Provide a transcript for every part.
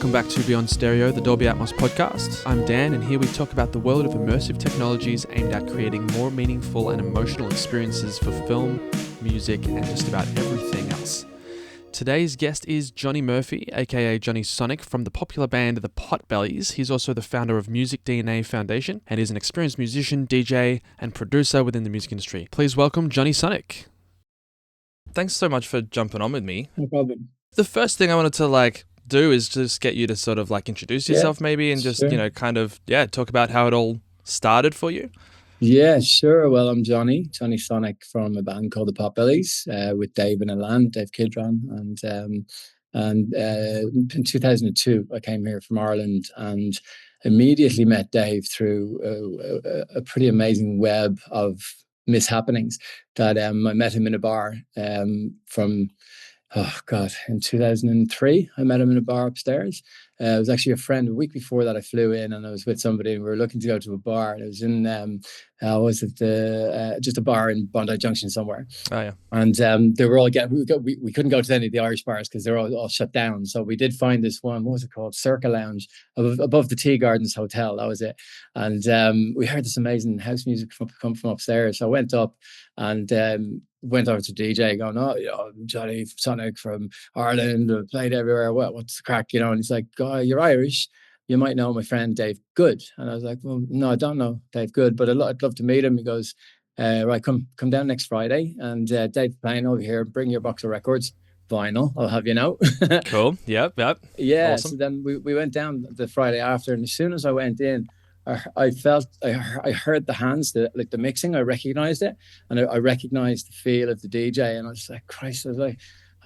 Welcome back to Beyond Stereo, the Dolby Atmos podcast. I'm Dan, and here we talk about the world of immersive technologies aimed at creating more meaningful and emotional experiences for film, music, and just about everything else. Today's guest is Jonny Murphy, aka Jonny Sonic, from the popular band The Potbelleez. He's also the founder of MusicDNA Foundation and is an experienced musician, DJ, and producer within the music industry. Please welcome Jonny Sonic. Thanks so much for jumping on with me. No problem. The first thing I wanted to do is just get you to sort of introduce yourself maybe and just, sure. talk about how it all started for you. Yeah, sure. Well, I'm Jonny Sonic from a band called The Potbelleez with Dave and Alan, Dave Kidron. And in 2002, I came here from Ireland and immediately met Dave through a pretty amazing web of mishappenings that I met him in a bar in 2003, I met him in a bar upstairs. It was actually a friend. A week before that, I flew in and I was with somebody and we were looking to go to a bar. And it was in, just a bar in Bondi Junction somewhere. Oh, yeah. And they were all we couldn't go to any of the Irish bars because they're all shut down. So we did find this one, what was it called? Circa Lounge above the Tea Gardens Hotel. That was it. And we heard this amazing house music come from upstairs. So I went up and went over to DJ going, Jonny Sonic from Ireland, played everywhere. What's the crack? And he's like, you're Irish. You might know my friend Dave Good. And I was like, well, no, I don't know Dave Good, but I'd love to meet him. He goes, right, come down next Friday. And Dave's playing over here. Bring your box of records. Vinyl, I'll have you know. Cool. Yep. Yeah. Awesome. So then we went down the Friday after. And as soon as I went in, I felt, I heard the hands, the mixing, I recognized it. And I recognized the feel of the DJ. And I was like, Christ, I was like,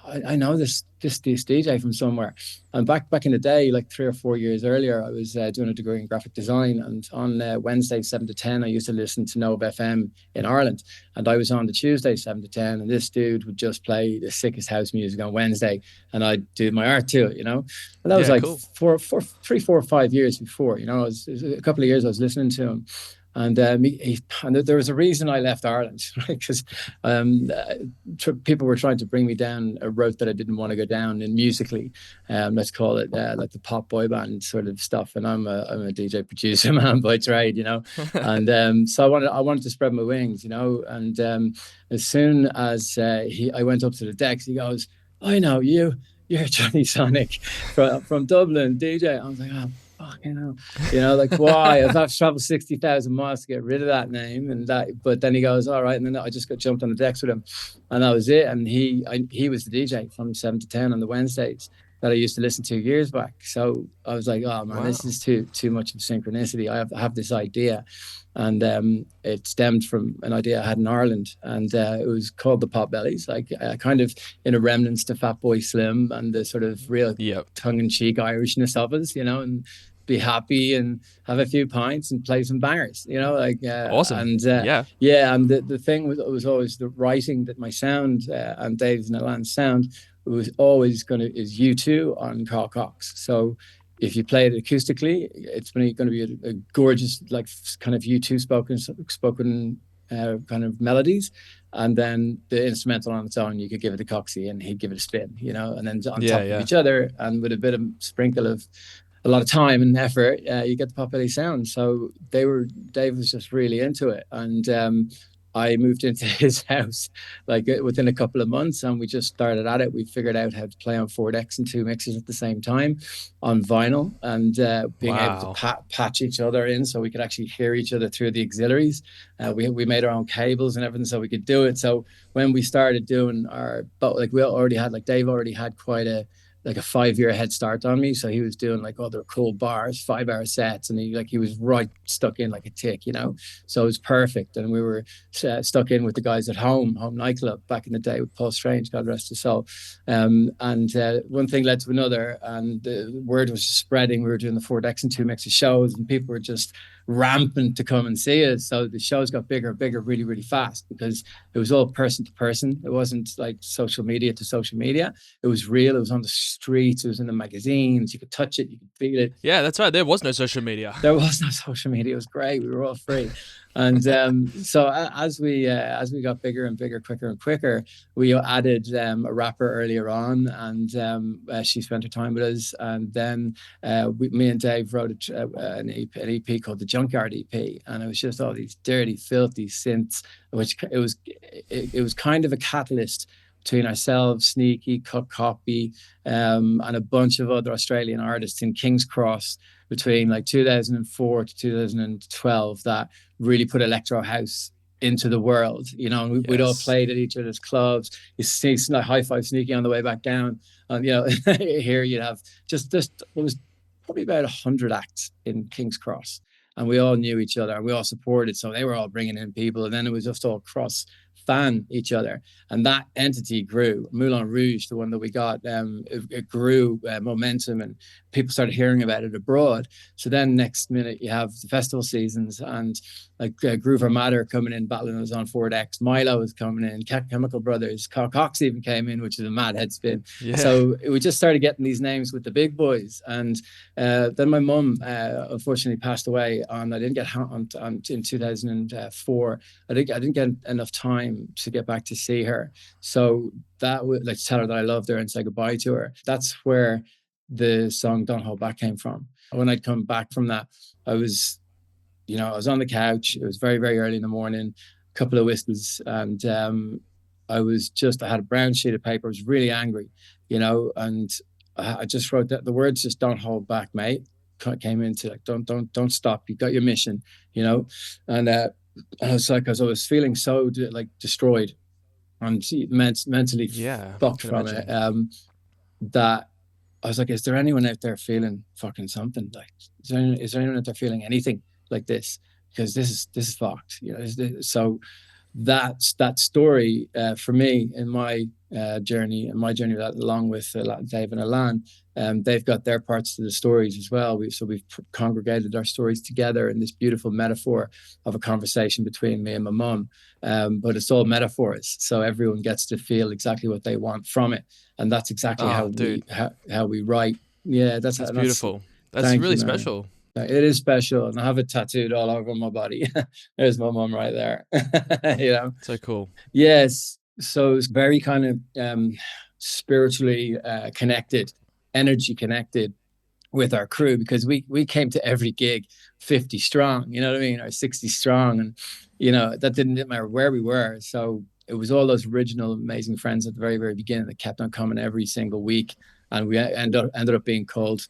I know this DJ from somewhere. And back in the day, 3 or 4 years earlier, I was doing a degree in graphic design. And on Wednesday, 7 to 10, I used to listen to Nova FM in Ireland. And I was on the Tuesday, 7 to 10. And this dude would just play the sickest house music on Wednesday. And I'd do my art to it, And that was cool. 3, 4, 5 years before, it was a couple of years I was listening to him. And and there was a reason I left Ireland, right? Because people were trying to bring me down a route that I didn't want to go down, and musically, let's call it like the pop boy band sort of stuff. And I'm a DJ producer man by trade, And so I wanted to spread my wings, And as soon as I went up to the decks, he goes, "I know you. You're Jonny Sonic from Dublin, DJ." I was like, "Oh, fucking hell." Why? I've traveled 60,000 miles to get rid of that name, but then he goes, "All right," and then I just got jumped on the decks with him, and that was it. And he was the DJ from 7 to 10 on the Wednesdays that I used to listen to years back. So I was like, "Oh man, wow. This is too much of synchronicity. I have this idea." And it stemmed from an idea I had in Ireland, and it was called The Potbelleez, kind of in a remnants to Fatboy Slim and the sort of real tongue-in-cheek Irishness of us, and be happy and have a few pints and play some bangers, Awesome. And and the thing was always the writing that my sound and Dave's and Alan's sound was always is U2 on Carl Cox. So if you play it acoustically, it's going to be a gorgeous, kind of U2 spoken kind of melodies. And then the instrumental on its own, you could give it a Coxie and he'd give it a spin, And then on top of each other and with a bit of sprinkle of a lot of time and effort, you get the Potbelleez sound. So Dave was just really into it. And I moved into his house within a couple of months, and we just started at it. We figured out how to play on 4 decks and 2 mixers at the same time on vinyl, and being able to patch each other in so we could actually hear each other through the auxiliaries. We made our own cables and everything so we could do it. So when we started doing we already had, Dave already had quite a 5-year head start on me. So he was doing other cool bars, 5-hour sets, and he was right stuck in like a tick, So it was perfect. And we were stuck in with the guys at Home Nightclub back in the day with Paul Strange, God rest his soul. And one thing led to another, and the word was just spreading. We were doing the 4 decks and 2 mixes shows, and people were just rampant to come and see us. So the shows got bigger and bigger really, really fast because it was all person to person. It wasn't like social media to social media. It was real. It was on the streets. It was in the magazines. You could touch it. You could feel it. Yeah, that's right. There was no social media. There was no social media. It was great. We were all free. And so as we got bigger and bigger, quicker and quicker, we added a rapper earlier on, and she spent her time with us. And then me and Dave wrote an EP called the Junkyard EP, and it was just all these dirty, filthy synths, which it was kind of a catalyst between ourselves, Sneaky, Cut Copy, and a bunch of other Australian artists in King's Cross between like 2004 to 2012 that really put electro-house into the world, you know, and we'd all played at each other's clubs. You see like High Five Sneaky on the way back down. And, you know, here you'd have it was probably about 100 acts in King's Cross. And we all knew each other and we all supported. So they were all bringing in people. And then it was just all cross fan each other. And that entity grew. Moulin Rouge, the one that we got, it grew momentum and people started hearing about it abroad. So then next minute you have the festival seasons and like Groove Armada coming in, battling us on Ford X. Milo was coming in, Chemical Brothers, Carl Cox even came in, which is a mad head spin. Yeah. So we just started getting these names with the big boys. And then my mum unfortunately passed away I didn't get on in 2004. I didn't get enough time to get back to see her. So that would like to tell her that I loved her and say goodbye to her. That's where the song Don't Hold Back came from. When I'd come back from that, I was on the couch. It was very, very early in the morning, a couple of whiskeys, and I had a brown sheet of paper. I was really angry, and I just wrote that the words just "Don't hold back, mate." Came into like, don't stop. You got your mission, and I was like, because I was feeling so like destroyed and mentally fucked from it, that I was like, is there anyone out there feeling fucking something? Like, is there anyone out there feeling anything like this? Because this is fucked, so that's that story for me in my journey along with Dave and Alan. They've got their parts to the stories as well. We've congregated our stories together in this beautiful metaphor of a conversation between me and my mum. But it's all metaphors, so everyone gets to feel exactly what they want from it, and that's exactly how we write. Yeah, that's beautiful. That's really special. It is special, and I have it tattooed all over my body. There's my mum right there. So cool. Yes, so it's very kind of spiritually connected, energy connected with our crew, because we came to every gig 50 strong, you know what I mean, or 60 strong, and that didn't matter where we were. So it was all those original amazing friends at the very, very beginning that kept on coming every single week, and we ended up being called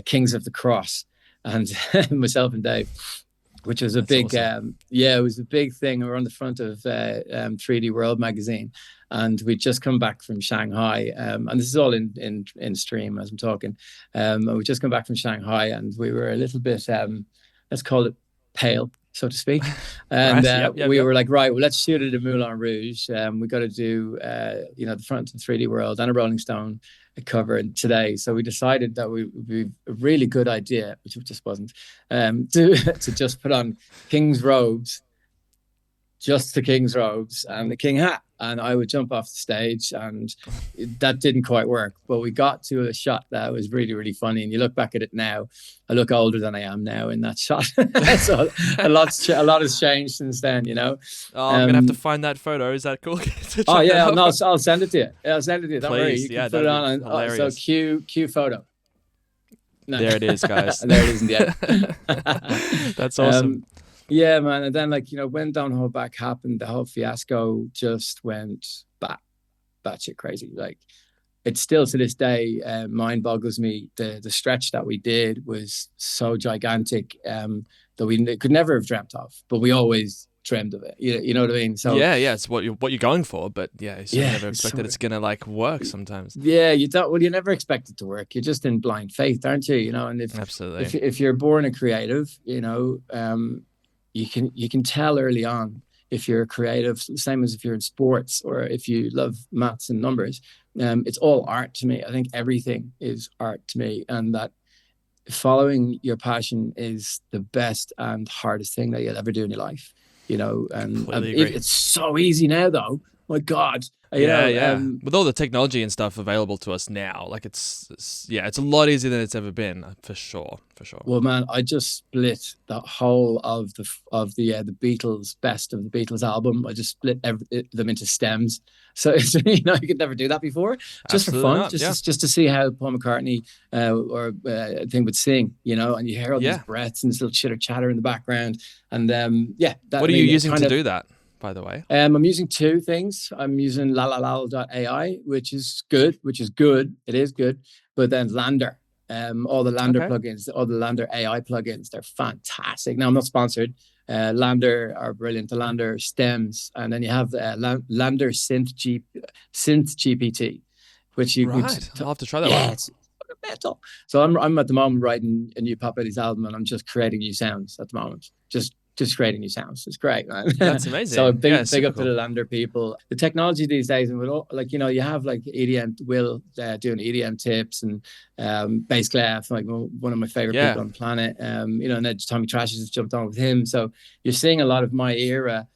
Kings of the Cross. And myself and Dave, which was big, awesome. It was a big thing. We were on the front of 3D World magazine, and we'd just come back from Shanghai. And this is all in stream as I'm talking. We just come back from Shanghai, and we were a little bit, let's call it pale, so to speak. And we were like, right, well, let's shoot it at Moulin Rouge. We got to do, the front of 3D World and a Rolling Stone cover today. So we decided that we would be a really good idea, which it just wasn't, to just put on King's robes, just the King's robes and the King hat. And I would jump off the stage, and that didn't quite work. But we got to a shot that was really, really funny. And you look back at it now, I look older than I am now in that shot. So a lot has changed since then, Oh, I'm going to have to find that photo. Is that cool? Oh, yeah. No, I'll send it to you. I'll send it to you. Don't worry. You can put it on. So cue photo. No. There it is, guys. There it is in the end. That's awesome. Yeah, man. And then, when Don't Hold Back happened, the whole fiasco just went batshit crazy. Like, it's still to this day mind boggles me. The stretch that we did was so gigantic that we could never have dreamt of, but we always dreamed of it. You know what I mean? So yeah, it's what you're going for, but you never expect that it's gonna work sometimes. Yeah, you don't. Well, you never expect it to work. You're just in blind faith, aren't you? And absolutely, if you're born a creative, you can tell early on if you're creative, same as if you're in sports or if you love maths and numbers. It's all art to me. I think everything is art to me, and that following your passion is the best and hardest thing that you'll ever do in your life. And it's so easy now, though. My God, You Yeah, know, yeah. With all the technology and stuff available to us now, like it's a lot easier than it's ever been, for sure, for sure. well, man, I just split the whole of the Beatles best of the Beatles album. I just split them into stems. So it's, you know, you could never do that before, just for Absolutely fun, not. Yeah, just to see how Paul McCartney or I think would sing, you know, and you hear all these yeah. breaths and this little chitter chatter in the background, and yeah, that What I are you mean, it using kind to of do that, by the way? I'm using two things. I'm using AI, which is good, It is good. But then Lander, all the Lander Okay. plugins, all the Lander AI plugins, they're fantastic. Now, I'm not sponsored. Lander are brilliant. The Lander stems. And then you have Lander Synth GPT, which you could, Right. I'll have to try that yeah, one. it's metal. So I'm at the moment writing a new Potbelleez album, and I'm just creating new sounds at the moment. Just creating new sounds. It's great, man. That's So amazing. Yeah, big super up to cool. the Lander people. The technology these days, and with all, like, you know, you have like EDM Will doing EDM tips, and Bass Clef, like one of my favorite Yeah. people on the planet. You know, and then Tommy Trash has jumped on with him. So you're seeing a lot of my era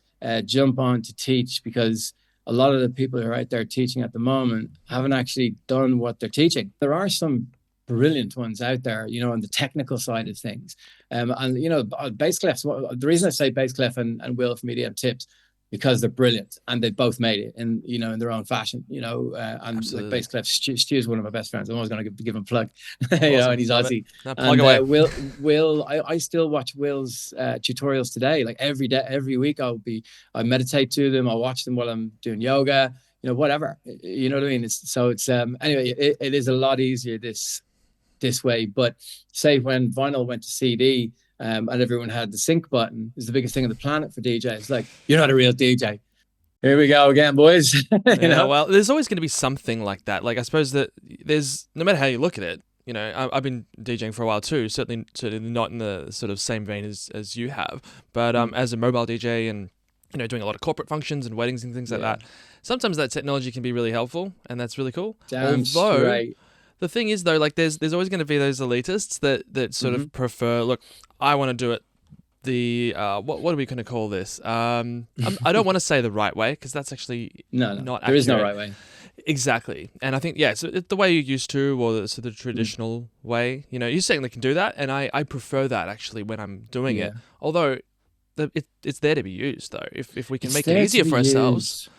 jump on to teach, because a lot of the people who are out there teaching at the moment haven't actually done what they're teaching. There are some brilliant ones out there, you know, on the technical side of things. And, you know, Bass Clef's, the reason I say Bass Clef and Will from EDM Tips, because they're brilliant and they both made it in, you know, in their own fashion, you know, and like Absolutely. Bass Clef, Stu's one of my best friends. I'm always going to give him a plug, you know, Awesome. and he's Love it. Aussie. Now plug And away. I still watch Will's tutorials today. Like every day, every week, I meditate to them. I'll watch them while I'm doing yoga, you know, whatever, you know what I mean? Anyway, it is a lot easier this way. But say when vinyl went to CD, and everyone had the sync button, is the biggest thing on the planet for DJs. Like, you're not a real DJ. Here we go again, boys. You Yeah, know? well, there's always going to be something like that. Like, I suppose that there's, no matter how you look at it, you know, I've been DJing for a while too, certainly not in the sort of same vein as you have, but as a mobile DJ and, you know, doing a lot of corporate functions and weddings and things like that, sometimes that technology can be really helpful, and that's really cool. Damn straight. The thing is, though, like there's always going to be those elitists that sort of prefer, look, I want to do it the what are we going to call this? I don't want to say the right way, because that's actually No, not there accurate. is no right way. Exactly. And I think, yeah, so the way you used to, or the traditional way, you know, you certainly can do that, and I prefer that actually when I'm doing it. Although it's there to be used, though. If we can make it easier for ourselves.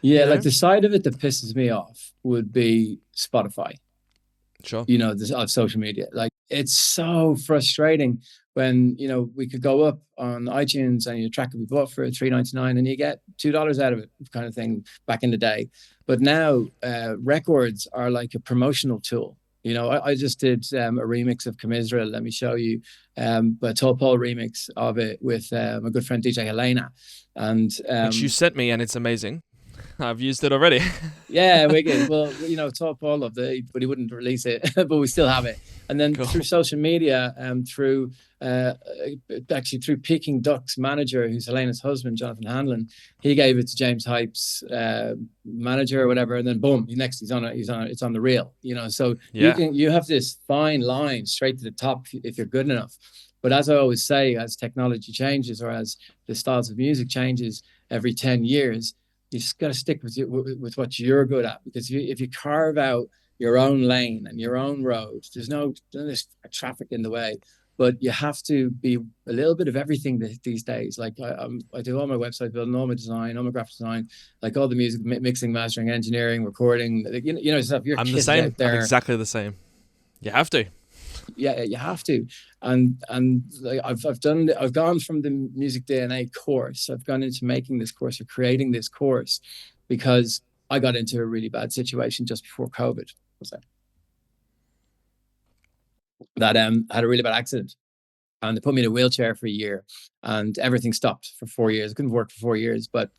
Yeah, you know? like the side of it that pisses me off would be Spotify. Sure. You know, of social media. Like, it's so frustrating when, you know, we could go up on iTunes and your track could be bought for $3.99 and you get $2 out of it, kind of thing, back in the day. But now records are like a promotional tool. You know, I just did a remix of Commiserael. Let me show you, a Tall Paul remix of it with my good friend DJ Helena, and which you sent me, and it's amazing. I've used it already. Yeah, wicked. Well, you know, Tall Paul loved it, but he wouldn't release it, but we still have it. And then Cool. through social media, actually through Peking Duck's manager, who's Helena's husband, Jonathan Hanlon, he gave it to James Hype's manager or whatever, and then boom, it's on the reel. You know, so you have this fine line straight to the top if you're good enough. But as I always say, as technology changes, or as the styles of music changes every 10 years, you just got to stick with what you're good at, because if you carve out your own lane and your own road, there's traffic in the way. But you have to be a little bit of everything these days. Like I do all my website building, all my design, all my graphic design, like all the music mixing, mastering, engineering, recording. Like, you know, stuff. I'm the same. Out there. I'm exactly the same. You have to. Yeah, you have to. And like I've gone from the MusicDNA course. I've gone into making this course or creating this course because I got into a really bad situation just before COVID. That had a really bad accident, and they put me in a wheelchair for a year, and everything stopped for 4 years. I couldn't work for 4 years, but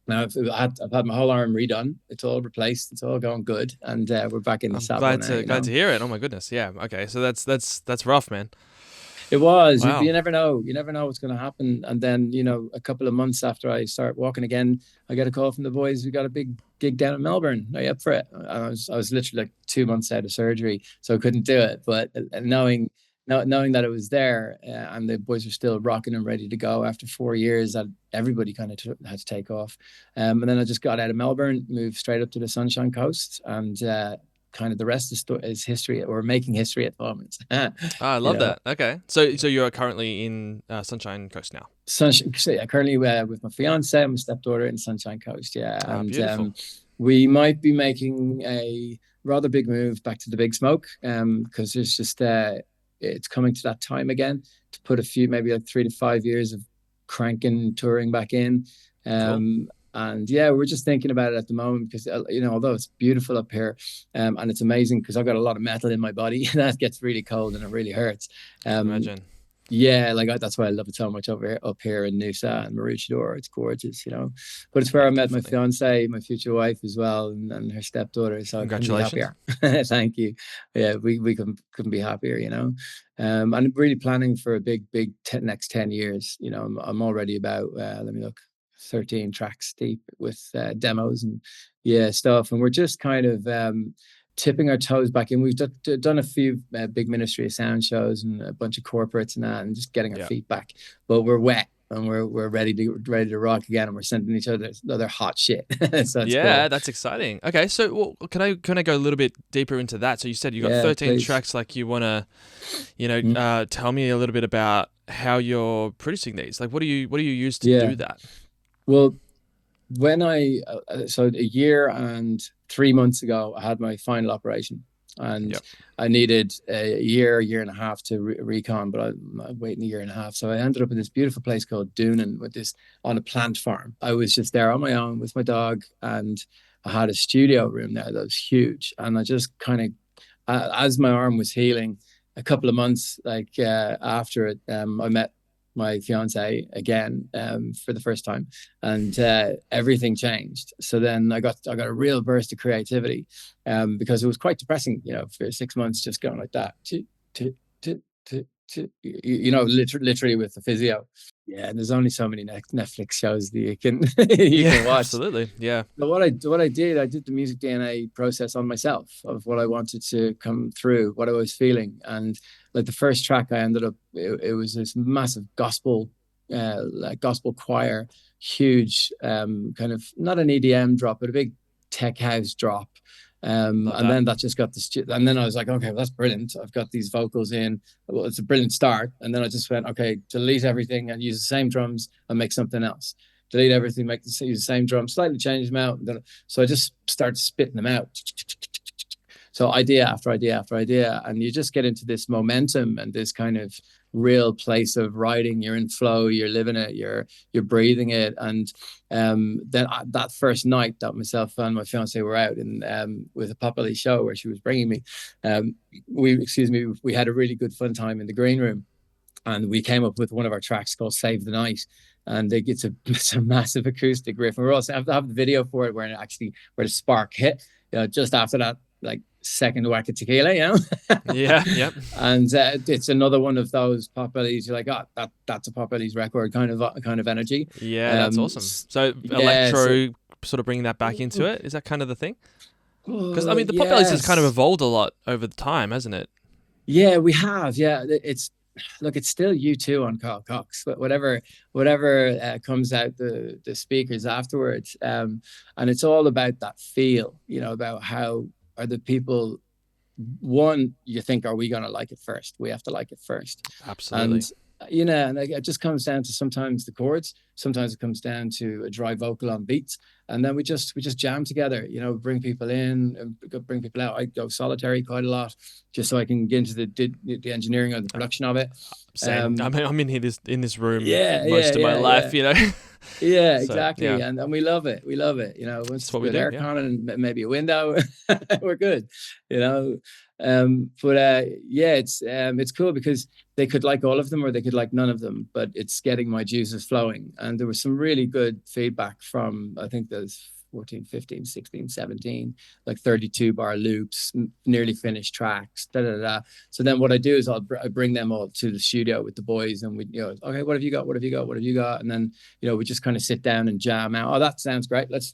now I've had my whole arm redone. It's all replaced. It's all going good, and we're back in the saddle. Glad to hear it. Oh my goodness, yeah. Okay, so that's rough, man. It was. Wow. You never know. You never know what's going to happen. And then, you know, a couple of months after I start walking again, I get a call from the boys. We got a big gig down in Melbourne. Are you up for it? I was literally like 2 months out of surgery, so I couldn't do it. But knowing knowing that it was there, and the boys were still rocking and ready to go after 4 years, that everybody kind of had to take off. And then I just got out of Melbourne, moved straight up to the Sunshine Coast, and kind of the rest is history. We're making history at the moment. I love that. Okay. So you're currently in Sunshine Coast now. Sunshine, so yeah, currently with my fiance and my stepdaughter in Sunshine Coast. Yeah. And beautiful. We might be making a rather big move back to the Big Smoke, because there's just it's coming to that time again to put a few, maybe like 3 to 5 years of cranking touring back in. Cool. And yeah, we're just thinking about it at the moment because, although it's beautiful up here, and it's amazing because I've got a lot of metal in my body, that gets really cold and it really hurts. Imagine. Yeah, that's why I love it so much up here in Noosa and Maroochydore. It's gorgeous, But it's where I met my fiance, my future wife as well, and her stepdaughter. So congratulations! Thank you. Yeah, we couldn't be happier, I'm really planning for a big next 10 years. I'm already about let me look, 13 tracks deep with demos and stuff, and we're just kind of tipping our toes back in. We've done a few big Ministry of Sound shows and a bunch of corporates and that, and just getting our feet back. But we're wet and we're ready to rock again, and we're sending each other hot shit. So cool. That's exciting. Okay, so can I go a little bit deeper into that? So you said you got 13 please. tracks. Like, you want to, tell me a little bit about how you're producing these. Like, what do you use to do that? Well, when so a year and 3 months ago, I had my final operation, and I needed a year and a half to recon, but I'm waiting a year and a half. So I ended up in this beautiful place called Doonan on a plant farm. I was just there on my own with my dog, and I had a studio room there that was huge. And I just kind of, as my arm was healing, a couple of months after it, I met my fiance again for the first time, and everything changed. So then I got a real burst of creativity, because it was quite depressing, for 6 months just going like that, literally with the physio. Yeah, and there's only so many Netflix shows that you can can watch. Absolutely, yeah. So what I did the MusicDNA process on myself of what I wanted to come through, what I was feeling, and like the first track I ended up, it was this massive gospel, gospel choir, huge, kind of not an EDM drop, but a big tech house drop. And then that just got and then I was like, okay, well, that's brilliant. I've got these vocals in. Well, it's a brilliant start. And then I just went, okay, delete everything and use the same drums and make something else. Delete everything, use the same drums, slightly change them out. So I just started spitting them out. So idea after idea after idea, and you just get into this momentum and this kind of real place of writing. You're in flow, you're living it, you're breathing it. And then that first night that myself and my fiance were out with a Potbelleez show where she was bringing me, we had a really good fun time in the green room, and we came up with one of our tracks called Save the Night. And it's a massive acoustic riff. And we're also have the video for it where the spark hit, just after that, like, second whack of tequila, Yeah. And it's another one of those Potbelleez. You're like, oh, that's a Potbelleez record kind of energy. Yeah, that's awesome. So electro, sort of bringing that back into it, is that kind of the thing? Because the Potbelleez has kind of evolved a lot over the time, hasn't it? Yeah, we have. Yeah, it's still U2 on Carl Cox, but whatever comes out the speakers afterwards, and it's all about that feel, about how are the people. One, you think, are we going to like it first? We have to like it first. Absolutely. And it just comes down to sometimes the chords, sometimes it comes down to a dry vocal on beats, and then we just jam together, bring people in and bring people out. I go solitary quite a lot just so I can get into the engineering or the production of it. Same. I'm in this room most of my life, Yeah, so, exactly. Yeah. And we love it. Once we get aircon and maybe a window, we're good, it's cool because they could like all of them or they could like none of them, but it's getting my juices flowing. And there was some really good feedback from, I think there's 14, 15, 16, 17, like 32 bar loops, nearly finished tracks, da da da. So then what I do is I bring them all to the studio with the boys, and we, okay, what have you got? What have you got? What have you got? And then, we just kind of sit down and jam out. Oh, that sounds great. Let's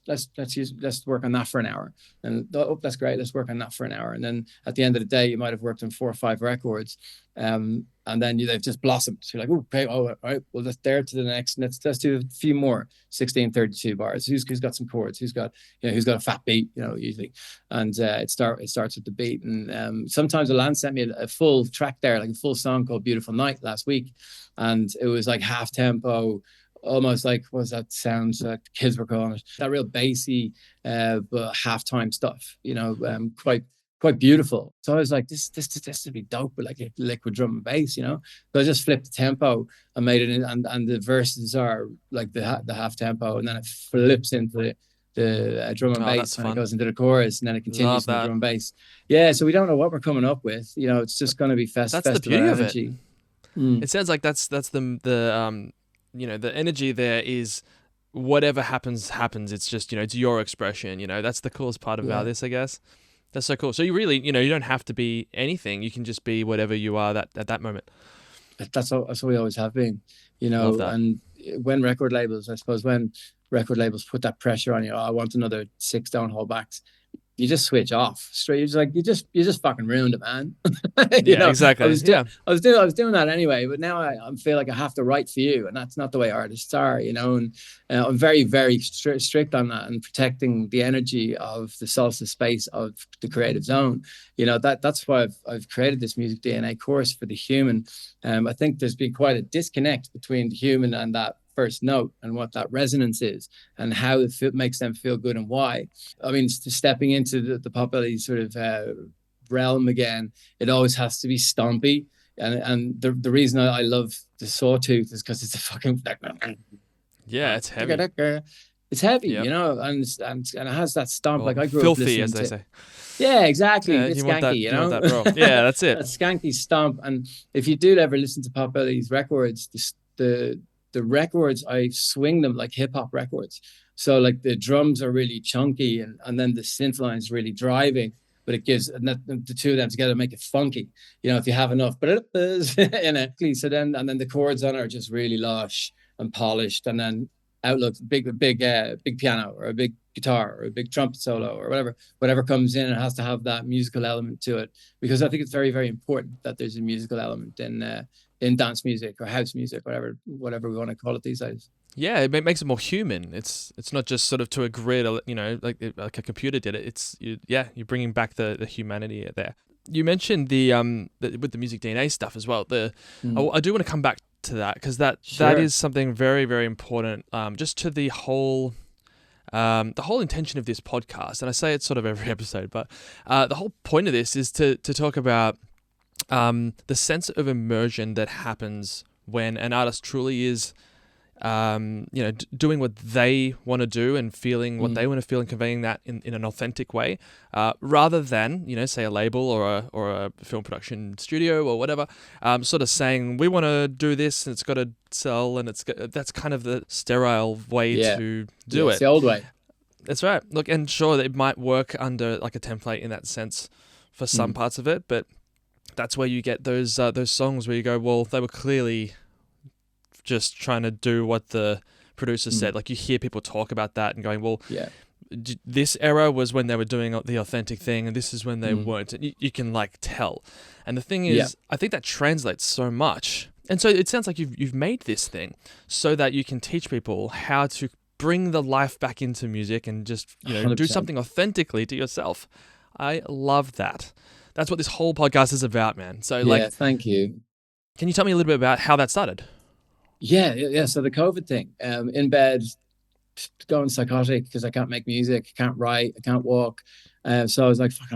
work on that for an hour. And oh, that's great. Let's work on that for an hour. And then at the end of the day, you might have worked on 4 or 5 records. And then they've just blossomed. So you're like, okay, all right, well, let's dare to the next. Let's do a few more 16, 32 bars. Who's got some chords? Who's got a fat beat? Usually, and it starts with the beat. And sometimes Alan sent me a full track there, like a full song called "Beautiful Night" last week, and it was like half tempo, almost like, what was that sound that kids were calling it? That real bassy, but halftime stuff. Quite beautiful. So I was like, this would be dope with like a liquid drum and bass, So I just flipped the tempo and made it and the verses are like the half tempo, and then it flips into the drum and bass, and it goes into the chorus, and then it continues in the drum and bass. Yeah, so we don't know what we're coming up with. It's just going to be festival energy. That's the beauty of it. It sounds like that's the the energy there is whatever happens. It's just, it's your expression. That's the coolest part about this, I guess. That's so cool. So you really, you don't have to be anything. You can just be whatever you are at that moment. That's what we always have been, Love that. And when record labels put that pressure on you, I want another 6 downhole backs, you just switch off straight. You're just like, you just fucking ruined it, man. Exactly. I was doing that anyway, but now I feel like I have to write for you, and that's not the way artists are, and I'm very, very strict on that and protecting the energy of the solstice space of the creative zone. That's why I've created this MusicDNA course for the human. I think there's been quite a disconnect between the human and that first note and what that resonance is and how it makes them feel good and why. I mean, stepping into the Potbelleez sort of realm again, it always has to be stompy. And the reason I love the Sawtooth is because it's a fucking... Yeah, it's heavy. It's heavy, and it has that stomp. Like I grew filthy, up listening as they say. Yeah, exactly. Yeah, it's skanky, you know. Want that, bro. Yeah, that's it. That skanky stomp. And if you do ever listen to Potbelleez records, the records, I swing them like hip hop records. So like the drums are really chunky and then the synth line is really driving, but it gives the two of them together make it funky. If you have enough, but so then the chords on it are just really lush and polished, and then outlook big piano or a big guitar or a big trumpet solo or whatever comes in, it has to have that musical element to it, because I think it's very, very important that there's a musical element in dance music or house music, whatever we want to call it these days. Yeah, it makes it more human. It's not just sort of to a grid, like a computer did it. You're bringing back the humanity there. You mentioned with the MusicDNA stuff as well. I do want to come back to that, because that is something very, very important. Just to the whole intention of this podcast, and I say it sort of every episode, but the whole point of this is to talk about the sense of immersion that happens when an artist truly is, doing what they want to do and feeling what they want to feel and conveying that in an authentic way, rather than, say a label or a film production studio or whatever, sort of saying, we want to do this and it's got to sell, and that's kind of the sterile way to do it. It's the old way. That's right. Look, and sure, it might work under like a template in that sense for some parts of it, but that's where you get those songs where you go, well, they were clearly just trying to do what the producer said. Like you hear people talk about that and going, well, this era was when they were doing the authentic thing, and this is when they weren't. And you can like tell. And the thing is, I think that translates so much. And so it sounds like you've made this thing so that you can teach people how to bring the life back into music and just do something authentically to yourself. I love that. That's what this whole podcast is about, man. So thank you. Can you tell me a little bit about how that started? Yeah. So the COVID thing, in bed, going psychotic because I can't make music, I can't write, I can't walk. So I was like, fuck,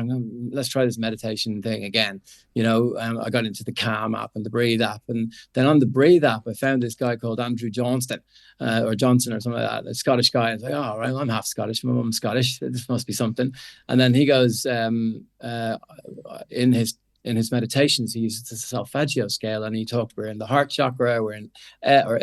let's try this meditation thing again. I got into the Calm app and the Breathe app. And then on the Breathe app, I found this guy called Andrew Johnston or Johnson or something like that, a Scottish guy. I was like, oh, right, I'm half Scottish. My mum's Scottish. This must be something. And then he goes, in his meditations, he uses the solfeggio scale, and he talked, we're in the heart chakra, we're in or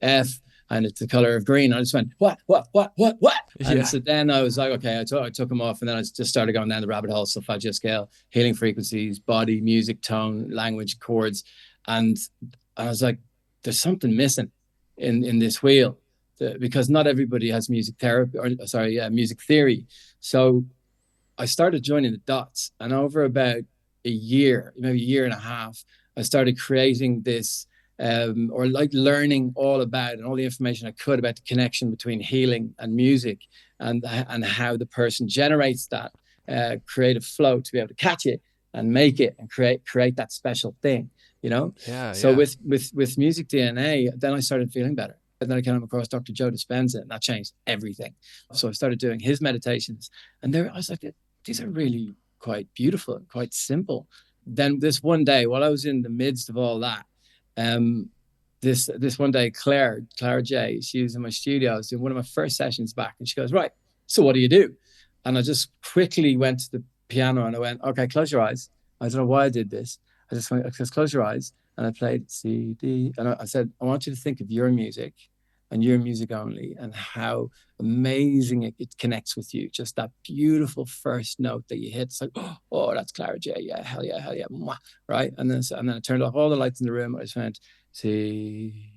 F, and it's the color of green. I just went, what? And Yeah. so then I was like, okay, I took them off, and then I just started going down the rabbit hole, solfeggio scale, healing frequencies, body, music, tone, language, chords. And I was like, there's something missing in this wheel, because not everybody has music therapy, or sorry, music theory. So I started joining the dots, and over about a year, maybe a year and a half, I started creating this, or like learning all about and all the information I could about the connection between healing and music, and how the person generates that creative flow to be able to catch it and make it and create that special thing, you know. Yeah, So yeah. with MusicDNA, then I started feeling better. And then I came across Dr. Joe Dispenza, and that changed everything. So I started doing his meditations, and there I was like, these are really quite beautiful and quite simple. Then this one day, while I was in the midst of all that, um, this one day, Claire J, she was in my studio. I was doing one of my first sessions back, and she goes, right, so what do you do? And I just quickly went to the piano and I went, okay, close your eyes. I don't know why I did this. I just went, just close your eyes. And I played C, D, and I said, I want you to think of your music and your music only, and how amazing it connects with you. Just that beautiful first note that you hit. It's like, oh, that's Clara J. Yeah, hell yeah, hell yeah. Mwah. Right. And then I turned off all the lights in the room. I just went, C,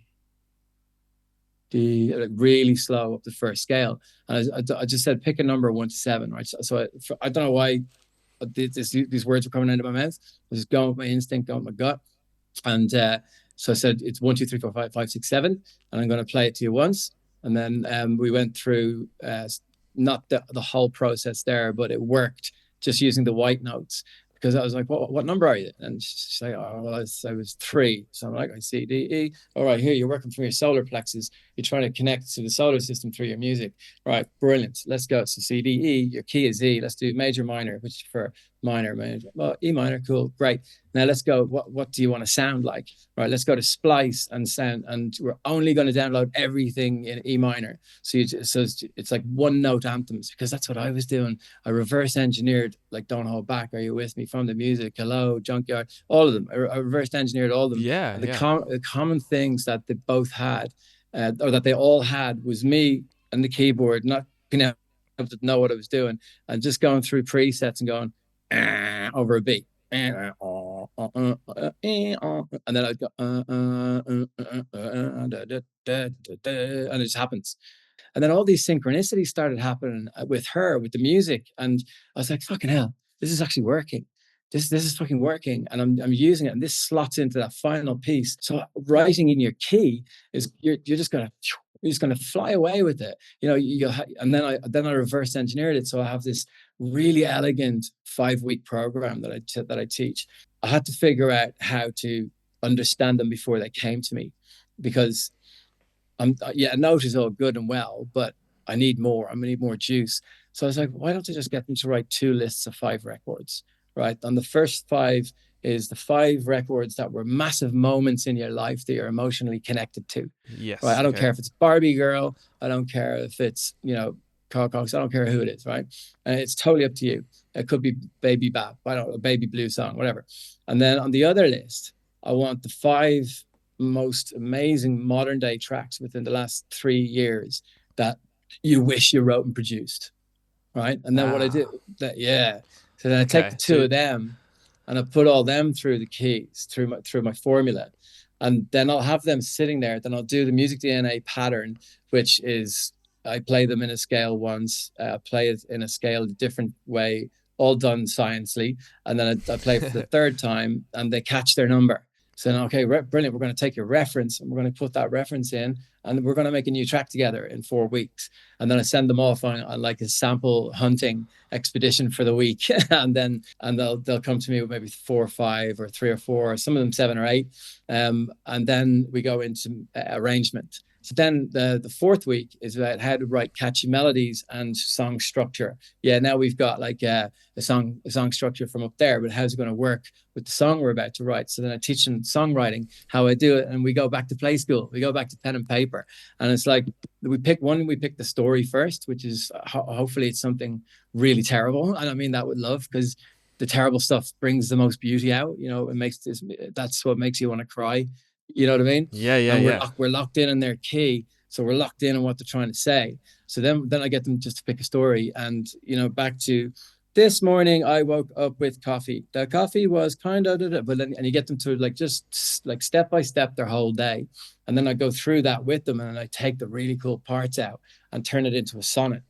D, like really slow up the first scale. And I just said, pick a number 1 to 7. Right. So I don't know why these words were coming out of my mouth. I was just going with my instinct, going with my gut. And so I said, it's 1, 2, 3, 4, 5, 5, 6, 7, and I'm going to play it to you once. And then we went through not the whole process there, but it worked just using the white notes, because I was like, what number are you? And she's like, oh, well, I was 3. So I'm like, I C, D, E. All right, here, you're working from your solar plexus. You're trying to connect to the solar system through your music. Right, brilliant. Let's go. So C, D, E, your key is E. Let's do major, minor, which for minor. Well, E minor, cool, great. Now let's go. What do you want to sound like? Right, let's go to splice and sound, and we're only going to download everything in E minor. So it's like one note anthems, because that's what I was doing. I reverse engineered, like Don't Hold Back, Are You With Me, From the Music, Hello, Junkyard, all of them. I reverse engineered all of them. Yeah, And yeah. the common things that they both had, or that they all had, was me and the keyboard not being able to know what I was doing, and just going through presets and going over a beat. And then I'd go, and it just happens. And then all these synchronicities started happening with her, with the music. And I was like, fucking hell, this is actually working. This is fucking working. And I'm using it. And this slots into that final piece. So writing in your key is you're just gonna fly away with it. You know, and then I reverse engineered it. So I have this really elegant 5-week program that I teach. I had to figure out how to understand them before they came to me, because a note is all good and well, but I need more. I need more juice. So I was like, why don't I just get them to write 2 lists of 5 records, right? And the first 5 is the 5 records that were massive moments in your life that you're emotionally connected to. Yes. Right. I don't care if it's Barbie Girl. I don't care if it's, Carl Cox. I don't care who it is. Right. And it's totally up to you. It could be Baby Bap. I don't know, Baby Blue Song, whatever. And then on the other list, I want the 5 most amazing modern day tracks within the last 3 years that you wish you wrote and produced. Right. And then what I do, so then I take the 2 of them and I put all them through the keys, through my formula. And then I'll have them sitting there. Then I'll do the MusicDNA pattern, which is I play them in a scale once, play it in a scale a different way, all done sciencely. And then I play for the 3rd time, and they catch their number. So then, okay, brilliant. We're going to take your reference and we're going to put that reference in, and we're going to make a new track together in 4 weeks. And then I send them off on like a sample hunting expedition for the week. and they'll come to me with maybe 4 or 5 or 3 or 4, some of them 7 or 8. And then we go into arrangement. So then the 4th week is about how to write catchy melodies and song structure. Yeah, now we've got like a song structure from up there, but how's it going to work with the song we're about to write? So then I teach them songwriting, how I do it, and we go back to play school. We go back to pen and paper, and it's like we pick the story first, which is hopefully it's something really terrible, and I mean that with love, because the terrible stuff brings the most beauty out. That's what makes you want to cry. You know what I mean? Yeah, And we're locked in their key. So we're locked in on what they're trying to say. So then I get them just to pick a story. And, back to this morning, I woke up with coffee. The coffee was kind of, but then, and you get them to like just like step by step their whole day. And then I go through that with them and I take the really cool parts out and turn it into a sonnet.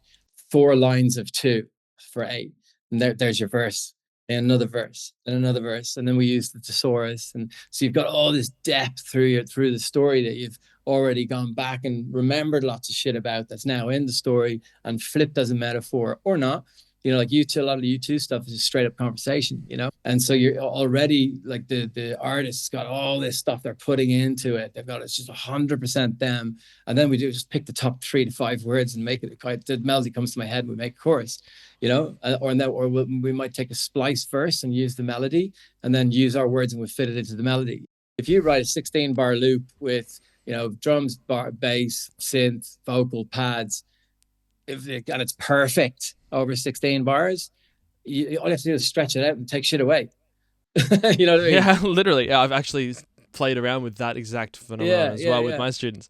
4 lines of 2 for 8. And there's your verse. And another verse and another verse, and then we use the thesaurus, and so you've got all this depth through the story that you've already gone back and remembered lots of shit about that's now in the story and flipped as a metaphor or not. Like U2, a lot of the U2 stuff is just straight up conversation, and so you're already like the artist's got all this stuff they're putting into it. They've got it's just 100% them, and then we do just pick the top 3 to 5 words and make it quite. The melody comes to my head, and we make a chorus, or we might take a splice verse and use the melody, and then use our words and we fit it into the melody. If you write a 16-bar loop with drums, bass, synth, vocal, pads, and it's perfect over 16 bars, all you have to do is stretch it out and take shit away. You know what I mean? Yeah, literally. Yeah, I've actually played around with that exact phenomenon as well with my students.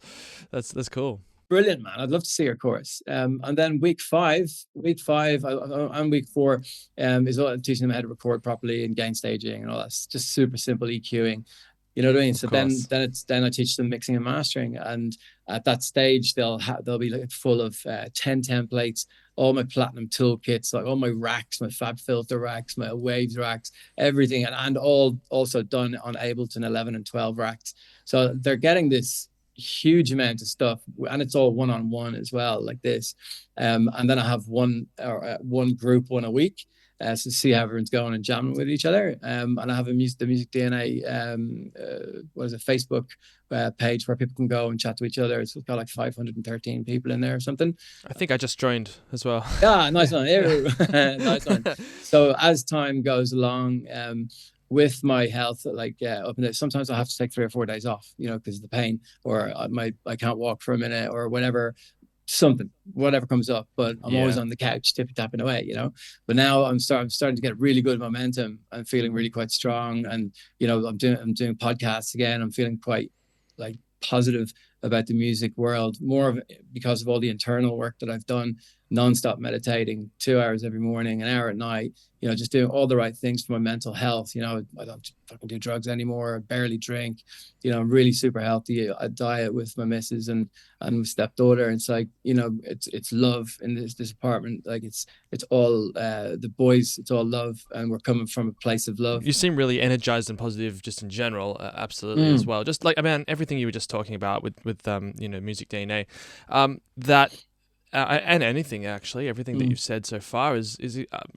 That's cool. Brilliant, man. I'd love to see your course. And then week five and week 4 is teaching them how to record properly and gain staging and all that. It's just super simple EQing. You know what I mean? So then I teach them mixing and mastering, and at that stage they'll be like full of 10 templates, all my platinum toolkits, like all my racks, my Fab Filter racks, my Waves racks, everything, and all also done on Ableton 11 and 12 racks. So they're getting this huge amount of stuff, and it's all one-on-one as well, like this. And then I have one group one a week. So see how everyone's going and jamming with each other. And I have the MusicDNA, Facebook page where people can go and chat to each other. It's got like 513 people in there or something. I think I just joined as well. Yeah, nice one. Nice one. So as time goes along, with my health, like sometimes I have to take 3 or 4 days off, because of the pain, or I can't walk for a minute or whatever. Whatever comes up, but I'm always on the couch tapping away, But now I'm starting to get really good momentum. I'm feeling really quite strong, and I'm doing podcasts again. I'm feeling quite like positive about the music world, more of because of all the internal work that I've done, non-stop meditating, 2 hours every morning, an hour at night, just doing all the right things for my mental health. I don't fucking do drugs anymore, I barely drink, I'm really super healthy. I diet with my missus and my stepdaughter. It's like, it's love in this apartment. Like it's all the boys, it's all love, and we're coming from a place of love. You seem really energized and positive just in general, absolutely as well. Just like, everything you were just talking about with MusicDNA, and anything actually, everything that you've said so far is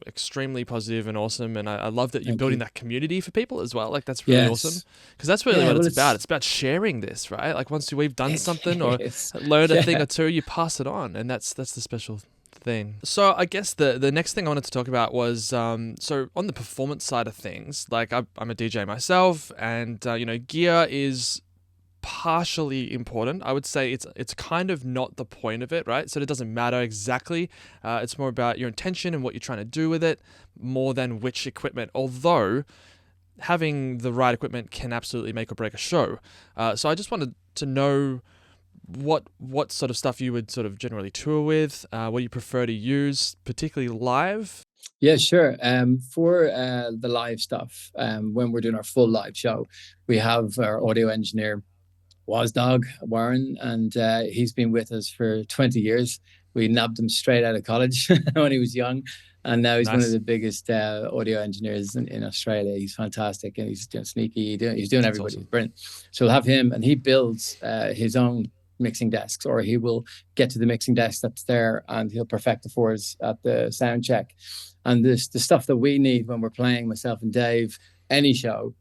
extremely positive and awesome, and I love that you're building that community for people as well. Like that's really awesome, because that's really what it's about. It's about sharing this, right? Like once we've done something or learned a thing or two, you pass it on, and that's the special thing. So I guess the next thing I wanted to talk about was so on the performance side of things, like I'm a DJ myself, and gear is partially important. I would say it's kind of not the point of it, right? So it doesn't matter exactly. It's more about your intention and what you're trying to do with it, more than which equipment. Although having the right equipment can absolutely make or break a show. So I just wanted to know what sort of stuff you would sort of generally tour with, what you prefer to use, particularly live. Yeah, sure. For the live stuff, when we're doing our full live show, we have our audio engineer, Wazdog Warren, and he's been with us for 20 years. We nabbed him straight out of college when he was young, and now he's one of the biggest audio engineers in Australia. He's fantastic, and he's doing sneaky. He's doing everybody. Awesome. Brilliant. So we'll have him, and he builds his own mixing desks, or he will get to the mixing desk that's there, and he'll perfect it for us at the sound check. And the stuff that we need when we're playing, myself and Dave, any show,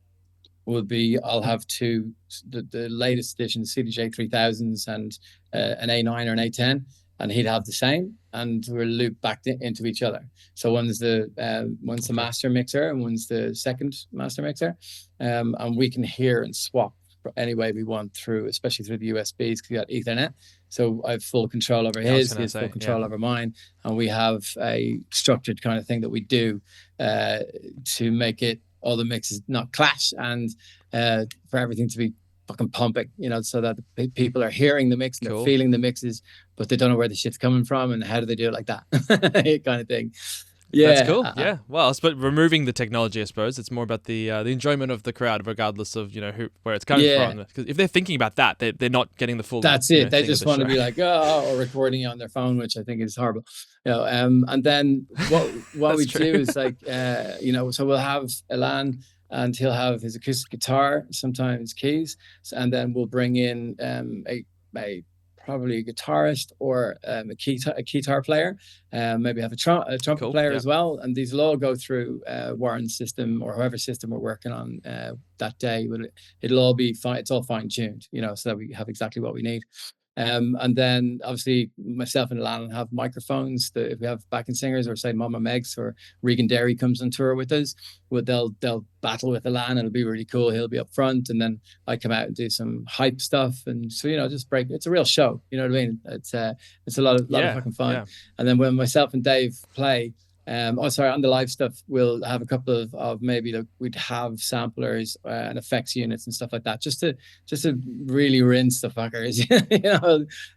would be I'll have the latest edition, the CDJ 3000s and an A9 or an A10, and he'd have the same, and we'll loop back into each other. So one's the master mixer and one's the second master mixer, and we can hear and swap any way we want through, especially through the USBs, because we got Ethernet. So I have full control over his full control over mine, and we have a structured kind of thing that we do to make it all the mixes not clash, and for everything to be fucking pumping, so that the people are hearing the mix and Cool. they're feeling the mixes, but they don't know where the shit's coming from and how do they do it like that kind of thing. Yeah, that's cool. Yeah. Well, but removing the technology, I suppose it's more about the enjoyment of the crowd, regardless of where it's coming from. Because if they're thinking about that, they're not getting the full. That's it. They thing just of the want show. to be like, or recording on their phone, which I think is horrible. And then what we do is like, so we'll have Elan, and he'll have his acoustic guitar, sometimes keys, and then we'll bring in a probably a guitarist or a guitar player, maybe have a trumpet player as well. And these will all go through Warren's system or whoever system we're working on that day. But it'll all be fine. It's all fine tuned, so that we have exactly what we need. And then obviously myself and Alan have microphones. If we have backing singers, or say Mama Megs or Regan Derry comes on tour with us, they'll battle with Alan. It'll be really cool. He'll be up front, and then I come out and do some hype stuff. And so just break. It's a real show. You know what I mean? It's a lot of fucking fun. Yeah. And then when myself and Dave play, on the live stuff, we'll have a couple of maybe we'd have samplers and effects units and stuff like that, just to really rinse the fuckers,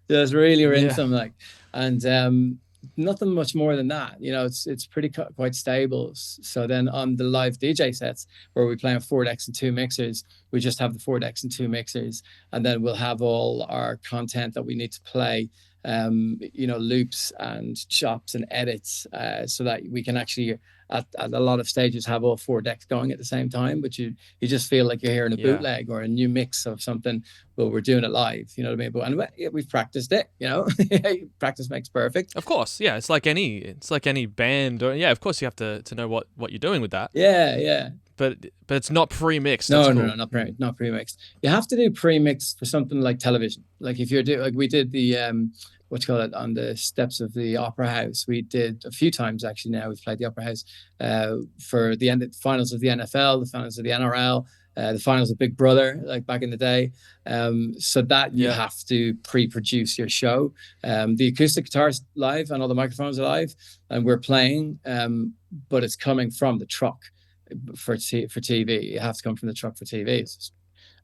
just really rinse them, and nothing much more than that. It's pretty quite stable. So then on the live DJ sets where we play on 4 decks and 2 mixers, we just have the 4 decks and 2 mixers, and then we'll have all our content that we need to play, loops and chops and edits, so that we can actually at a lot of stages have all 4 decks going at the same time, but you just feel like you're hearing a bootleg or a new mix of something, but we're doing it live, you know what I mean? But we've practiced it, practice makes perfect. Of course, yeah. It's like any band, or of course you have to know what you're doing with that. Yeah. But it's not pre-mixed. No, not pre-mixed. You have to do pre-mixed for something like television. Like if you're we did the on the steps of the Opera House. We did a few times actually. Now we've played the Opera House for the finals of the NFL, the finals of the NRL, the finals of Big Brother, like back in the day. So that you have to pre-produce your show. The acoustic guitar's live and all the microphones are live, and we're playing, but it's coming from the truck. For TV, you have to come from the truck for TV.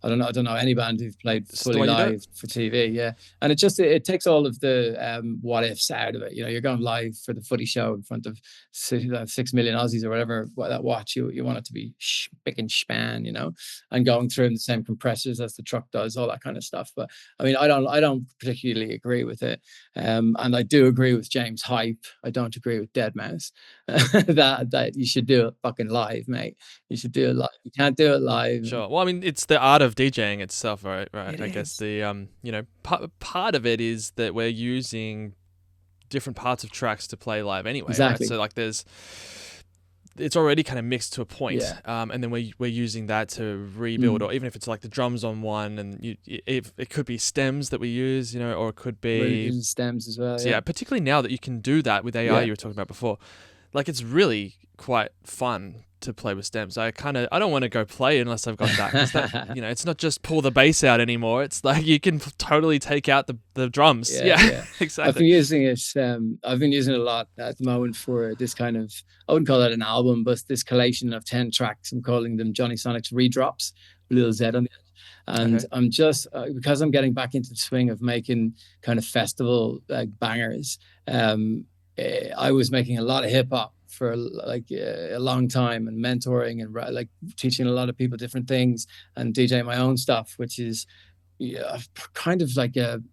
I don't know any band who've played fully live for TV, and it takes all of the what ifs out of it. You're going live for the footy show in front of 6 million Aussies or whatever that watch. You want it to be spick and span, and going through the same compressors as the truck does, all that kind of stuff. But I mean, I don't particularly agree with it, and I do agree with James Hype. I don't agree with Deadmau5 that you should do it fucking live, mate. You should do it live. You can't do it live. Sure. Well, I mean, it's the art of DJing itself, right? I guess the part of it is that we're using different parts of tracks to play live anyway. Exactly. Right? So like it's already kind of mixed to a point, and then we're using that to rebuild, or even if it's like the drums on one, and if it could be stems that we use, or it could be stems as well. So particularly now that you can do that with AI, you were talking about before, like it's really quite fun to play with stems. I don't want to go play unless I've got that, 'cause that it's not just pull the bass out anymore. It's like you can totally take out the drums. Yeah. Exactly. I've been using it. I've been using it a lot at the moment for this kind of, I wouldn't call it an album, but this collation of 10 tracks. I'm calling them Jonny Sonic's redrops, with a little Z on the end. And I'm just because I'm getting back into the swing of making kind of festival bangers. I was making a lot of hip hop for like a long time, and mentoring and like teaching a lot of people different things, and DJing my own stuff, which is kind of like a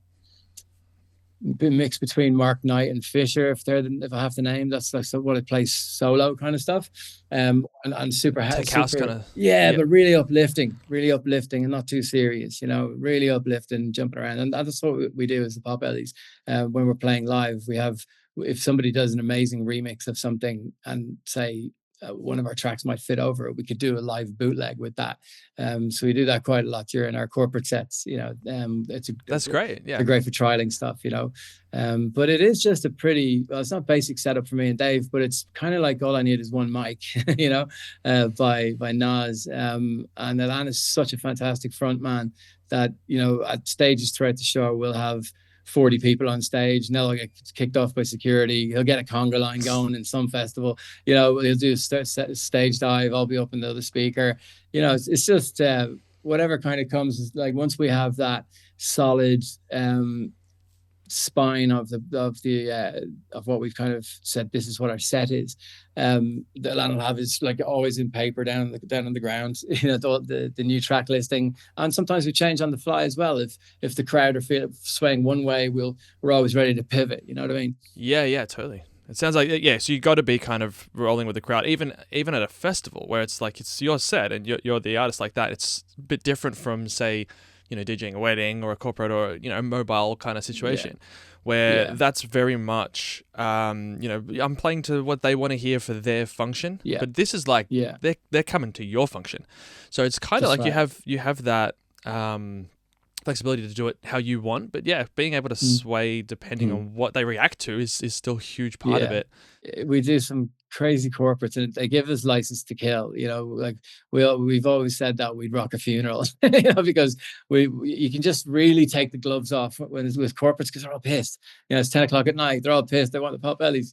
mix between Mark Knight and Fisher, if I have to name. That's like what I play solo kind of stuff, and super tech house kind of, but really uplifting and not too serious, really uplifting, jumping around. And that's what we do as the Potbelleez. When we're playing live, we have, if somebody does an amazing remix of something and say one of our tracks might fit over it, we could do a live bootleg with that. So we do that quite a lot during our corporate sets. That's great. Yeah, they're great for trialing stuff. But it is just it's not basic setup for me and Dave, but it's kind of like all I need is one mic. By Nas, and Alan is such a fantastic front man that at stages throughout the show we'll have 40 people on stage, and they'll get kicked off by security. He'll get a conga line going in some festival. He'll do a stage dive. I'll be up in the other speaker. It's just whatever kind of comes is like, once we have that solid spine of what we've kind of said, this is what our set is, the land will have is like always in paper down on the ground, the new track listing. And sometimes we change on the fly as well. If the crowd are swaying one way, we're always ready to pivot, you know what I mean? Yeah, totally. It sounds like, yeah, so you got to be kind of rolling with the crowd, even at a festival where it's like it's your set and you're the artist like that. It's a bit different from, say, DJing a wedding or a corporate or, a mobile kind of situation, where that's very much, I'm playing to what they want to hear for their function. Yeah. But this is like, they're coming to your function. So it's kind of like you have that flexibility to do it how you want. But yeah, being able to sway depending on what they react to is still a huge part of it. We do some crazy corporates and they give us license to kill, like we've always said that we'd rock a funeral, because you can just really take the gloves off when it's with corporates, because they're all pissed. It's 10 o'clock at night, they're all pissed, they want the Potbelleez.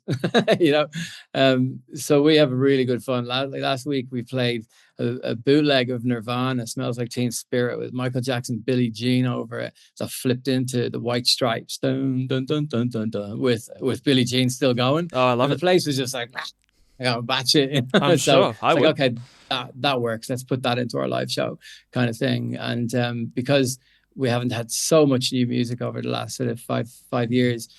So we have a really good fun. Last week we played a bootleg of Nirvana, Smells Like Teen Spirit, with Michael Jackson, Billie Jean over it. So I flipped into the White Stripes, dun, dun, dun, dun, dun, dun, with Billie Jean still going. Oh, I love it. The place was just like, batch it. I'm sure. I would. Like, okay, that works. Let's put that into our live show, kind of thing. And because we haven't had so much new music over the last sort of five years,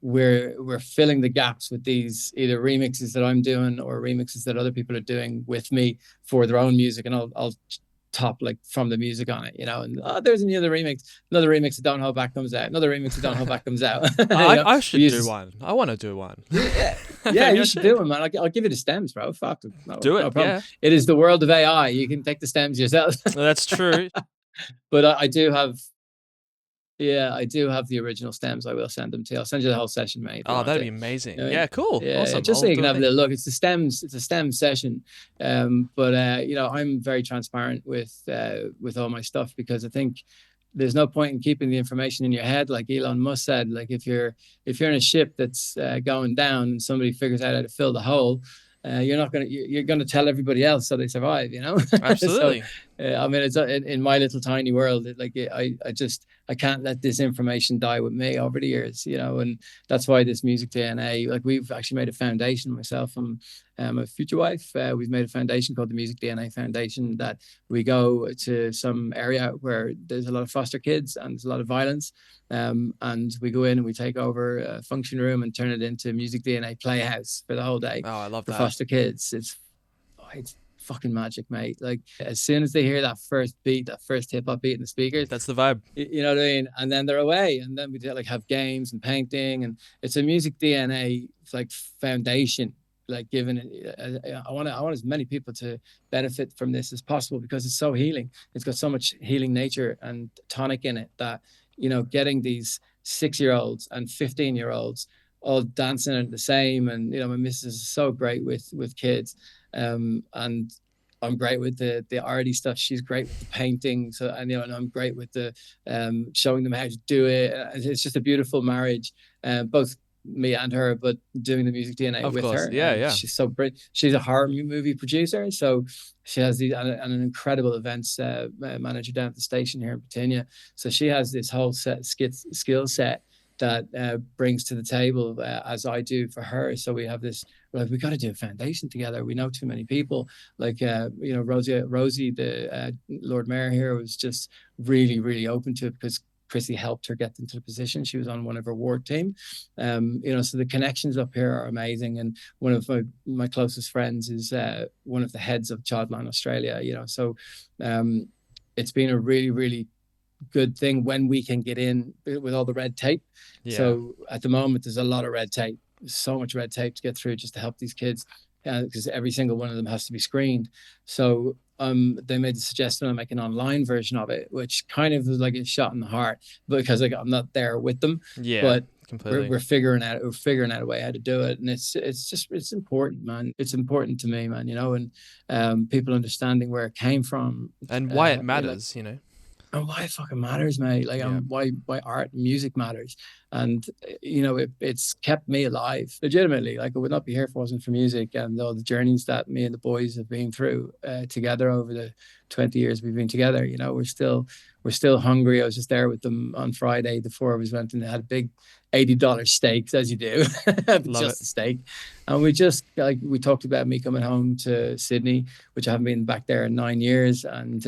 we're filling the gaps with these either remixes that I'm doing or remixes that other people are doing with me for their own music, and I'll top like from the music on it, and there's another remix of Don't Hold Back comes out, another remix of Don't Hold Back comes out. I should do one. I want to do one. Yeah, you should do it, man. I'll give you the stems, bro. Fuck it. Do it. No, yeah. It is the world of AI. You can take the stems yourself. That's true. But I do have the original stems. I will send them to you. I'll send you the whole session, mate. Oh, that'd be amazing. Yeah, cool. Yeah, awesome. Just so you can have a little look. It's a STEM session. But I'm very transparent with all my stuff, because I think there's no point in keeping the information in your head. Like Elon Musk said, like if you're in a ship that's going down and somebody figures out how to fill the hole, you're gonna tell everybody else so they survive. Absolutely. So, I mean, it's in my little tiny world. I can't let this information die with me over the years, and that's why this MusicDNA, like we've actually made a foundation, myself and my future wife, we've made a foundation called the MusicDNA Foundation, that we go to some area where there's a lot of foster kids and there's a lot of violence, and we go in and we take over a function room and turn it into MusicDNA Playhouse for the whole day. Oh, I love that. For foster kids. It's fucking magic, mate. Like as soon as they hear that first beat, that first hip hop beat in the speakers, that's the vibe. You know what I mean? And then they're away, and then we do like have games and painting, and it's a MusicDNA like foundation. Like giving it, I want as many people to benefit from this as possible, because it's so healing. It's got so much healing nature and tonic in it that getting these 6-year-olds and 15-year-olds all dancing at the same, and my missus is so great with kids, and I'm great with the arty stuff. She's great with the painting, so and I'm great with the showing them how to do it. It's just a beautiful marriage, both me and her, but doing the MusicDNA with her. Yeah. She's so great. She's a horror movie producer, so she has an incredible events manager down at the station here in Britannia. So she has this whole skill set that brings to the table as I do for her. So we have this, we got to do a foundation together. We know too many people. Like Rosie, the Lord Mayor here, was just really, really open to it, because Chrissy helped her get into the position. She was on one of her ward team. So the connections up here are amazing. And one of my closest friends is one of the heads of Childline Australia, so it's been a really, really good thing when we can get in with all the red tape. Yeah. So at the moment, there's a lot of red tape. There's so much red tape to get through just to help these kids, because every single one of them has to be screened. So they made the suggestion I make an online version of it, which kind of was like a shot in the heart, because I'm not there with them. Yeah, but completely. We're figuring out a way how to do it, and it's important, man. It's important to me, man. And people understanding where it came from and why it matters. and why it fucking matters, mate. Like, Yeah. why art and music matters. And you know, it's kept me alive legitimately. Like, I would not be here if it wasn't for music and all the journeys that me and the boys have been through together over the 20 years we've been together. You know, we're still hungry. I was just there with them on Friday. The four of us went and had a big $80 steaks, as you do, but Love it. just a steak. And we just, like, we talked about me coming home to Sydney, which I haven't been back there in 9 years, and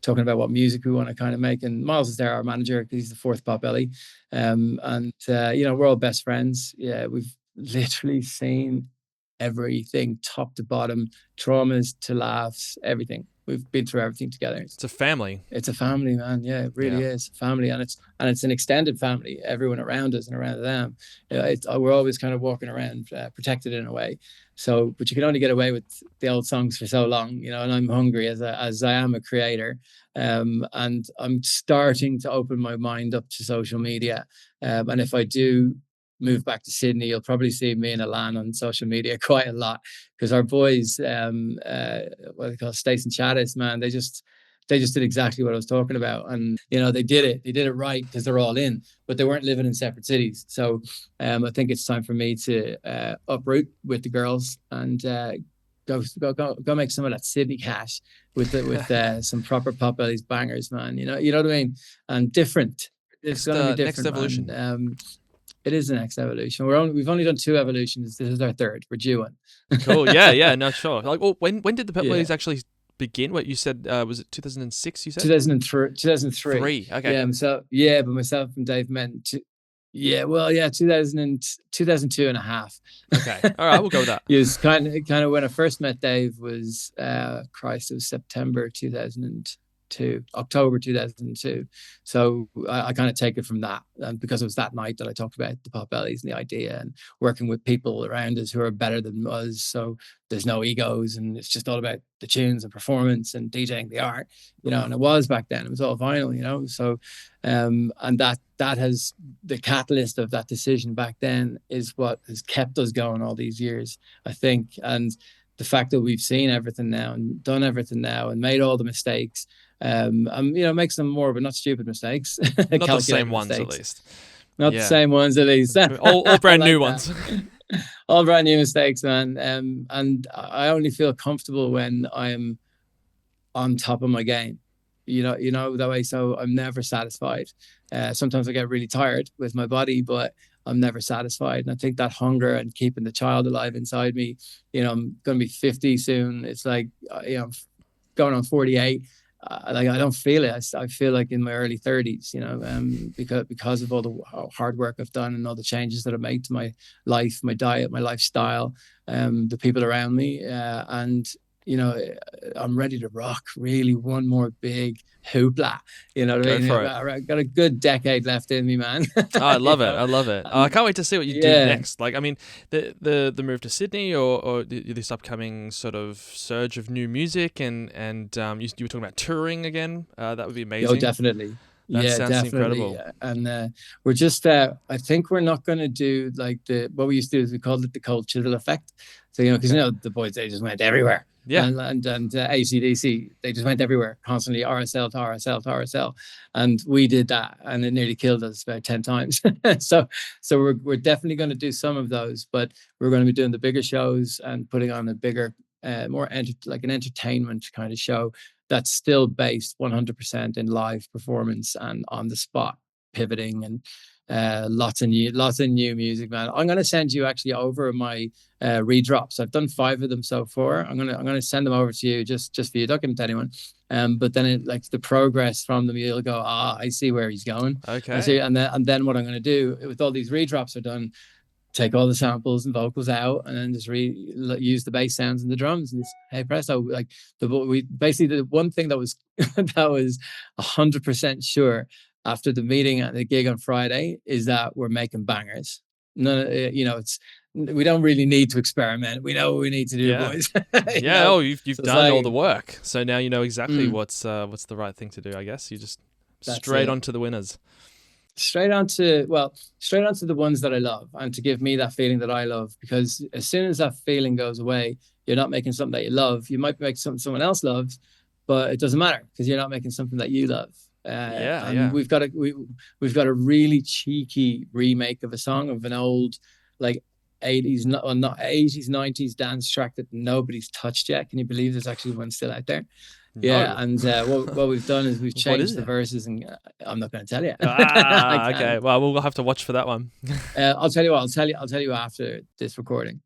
talking about what music we want to kind of make. And Miles is there, our manager, because he's the fourth Potbelleez. And you know, we're all best friends. Yeah, we've literally seen everything, top to bottom, traumas to laughs, everything. We've been through everything together. It's a family. It's a family, man. Yeah, it really is a family, and it's an extended family. Everyone around us and around them. You know, we're always kind of walking around protected in a way. So, but you can only get away with the old songs for so long, you know. And I'm hungry as I am a creator, and I'm starting to open my mind up to social media. And if I do move back to Sydney, you'll probably see me and Alan on social media quite a lot, because our boys, what they call Stace and Chattis, man, they just did exactly what I was talking about. And you know, they did it right, because they're all in, but they weren't living in separate cities. So I think it's time for me to uproot with the girls and go make some of that Sydney cash with some proper Potbelleez bangers, man. You know what I mean? And different. It's going to be different. Next evolution. Man. It is the next evolution. We've only done 2 evolutions. This is our 3rd. We're due one. Cool. Yeah. No, sure. Like, well, when did the Potbelleez actually begin? What you said, was it 2006? You said 2003. Okay. Yeah, but myself and Dave met. 2002 and a half. Okay. All right, we'll go with that. It was kind of when I first met Dave was it was September 2002. October 2002. So I kind of take it from that, and because it was that night that I talked about the Potbelleez and the idea, and working with people around us who are better than us. So there's no egos, and it's just all about the tunes and performance and DJing the art, you know. And it was back then; it was all vinyl, you know. So, and that has, the catalyst of that decision back then is what has kept us going all these years, I think. And the fact that we've seen everything now and done everything now and made all the mistakes, you know, make some more, but not stupid mistakes. Not the same ones, at least. Not the same ones, at least. all brand new ones. All brand new mistakes, man. And I only feel comfortable when I'm on top of my game. You know that way. So I'm never satisfied. Sometimes I get really tired with my body, but I'm never satisfied. And I think that hunger and keeping the child alive inside me, you know, I'm going to be 50 soon. It's like, you know, going on 48. Like, I don't feel it. I feel like in my early 30s, you know, because of all the hard work I've done and all the changes that I've made to my life, my diet, my lifestyle, the people around me, and you know, I'm ready to rock. Really, one more big hoopla. You know what I mean? I've got a good decade left in me, man. Oh, I love it. I love it. I can't wait to see what you do next. Like, I mean, the move to Sydney, or this upcoming sort of surge of new music, and you were talking about touring again. That would be amazing. Oh, definitely. That sounds definitely. incredible. And we're just, I think we're not going to do like what we used to do is we called it the cold chisel effect. So, you know, because, you know, the boys, they just went everywhere. Yeah. And AC/DC, they just went everywhere constantly, RSL to RSL to RSL. And we did that, and it nearly killed us about 10 times. so we're definitely going to do some of those, but we're going to be doing the bigger shows and putting on a bigger, more like an entertainment kind of show that's still based 100% in live performance and on the spot pivoting, and lots of new music, man. I'm going to send you actually over my redrops. I've done 5 of them so far. I'm gonna send them over to you just for you. Don't give them to anyone. But then it, like, the progress from them, you'll go, I see where he's going. Okay. And then what I'm going to do with all these redrops are done, take all the samples and vocals out, and then just use the bass sounds and the drums, and hey presto. Like, basically the one thing that was that was 100% sure after the meeting at the gig on Friday is that we're making bangers. No, you know, we don't really need to experiment. We know what we need to do, boys. Yeah. Oh, you've done all the work, so now you know exactly what's the right thing to do. I guess you just straight onto the winners. Straight onto the ones that I love, and to give me that feeling that I love. Because as soon as that feeling goes away, you're not making something that you love. You might make something someone else loves, but it doesn't matter because you're not making something that you love. And we've got a really cheeky remake of a song of an old like 80s, not 80s, 90s dance track that nobody's touched yet. Can you believe there's actually one still out there? No. Yeah, and what we've done is we've changed the verses, and I'm not going to tell you. Okay. Well, we'll have to watch for that one. I'll tell you what. I'll tell you after this recording.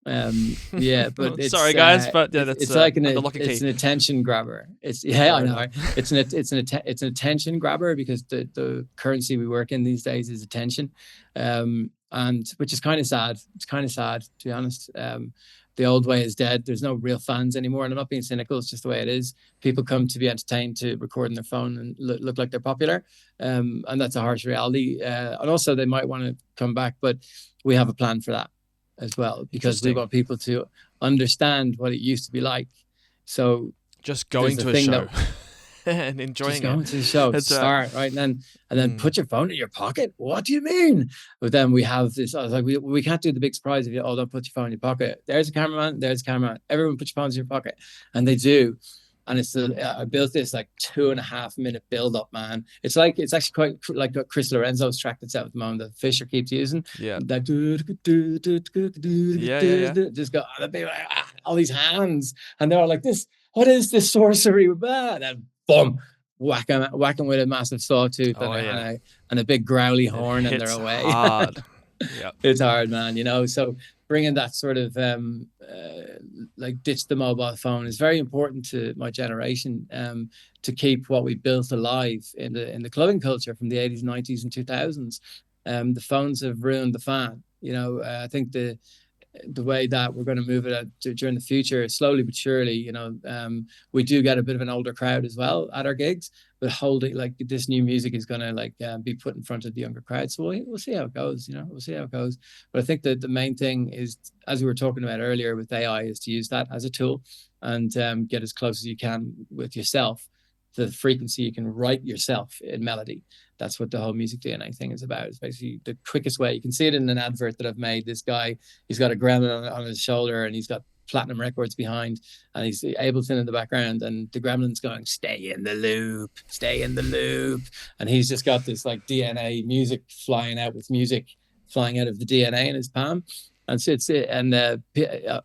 Yeah, but it's sorry guys, but yeah, it's like it's an attention grabber. I know. It's an attention grabber because the currency we work in these days is attention, and which is kind of sad. It's kind of sad, to be honest. The old way is dead. There's no real fans anymore, and I'm not being cynical. It's just the way it is. People come to be entertained, to record on their phone and look like they're popular, and that's a harsh reality. And also, they might want to come back, but we have a plan for that as well, because we want people to understand what it used to be like. So just going to a show and enjoying just going to the show, start right, and then put your phone in your pocket. What do you mean? But then we have this. I was like, we can't do the big surprise if you don't put your phone in your pocket. There's a cameraman. There's a cameraman. Everyone put your phones in your pocket, and they do. And it's I built this like 2.5 minute build up, man. It's actually quite like Chris Lorenzo's track that's out at the moment that Fisher keeps using. Yeah. That just go all these hands, and they're all like this. What is this sorcery? And then boom, whack 'em with a massive sawtooth and a big growly horn, and they're away. Hard. Yeah, it's hard, man. You know, so bringing that sort of like ditch the mobile phone is very important to my generation, to keep what we built alive in the clubbing culture from the 80s, 90s, and 2000s. The phones have ruined the fan. You know, I think the way that we're going to move it during the future, slowly but surely, you know, we do get a bit of an older crowd as well at our gigs, but holding like this new music is going to be put in front of the younger crowd. So we'll see how it goes, you know, we'll see how it goes. But I think that the main thing is, as we were talking about earlier with AI, is to use that as a tool and get as close as you can with yourself, the frequency you can write yourself in melody. That's what the whole MusicDNA thing is about. It's basically the quickest way. You can see it in an advert that I've made. This guy, he's got a gremlin on his shoulder, and he's got Platinum Records behind, and he's Ableton in the background, and the gremlin's going, stay in the loop, stay in the loop. And he's just got this like DNA music flying out of the DNA in his palm. And so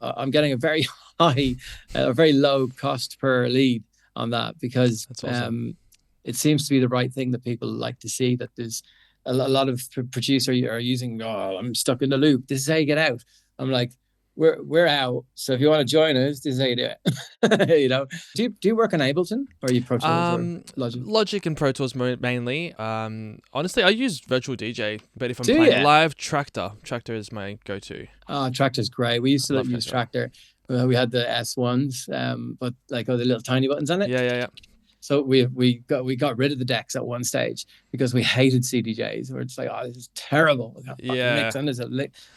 I'm getting a very very low cost per lead on that, because that's awesome. It seems to be the right thing that people like to see, that there's a lot of producers are using, I'm stuck in the loop, this is how you get out. I'm like, we're out, so if you want to join us, this is how you do it. You know, do you work on Ableton, or are you Pro Tools or Logic? Logic and Pro Tools mainly. Honestly, I use Virtual DJ, but if I'm playing live, Tractor is my go-to. Tractor's great. We used to use Tractor. We had the S1s, but like the little tiny buttons on it. Yeah. So we got rid of the decks at one stage because we hated CDJs. We're just like, this is terrible. Mix, and there's a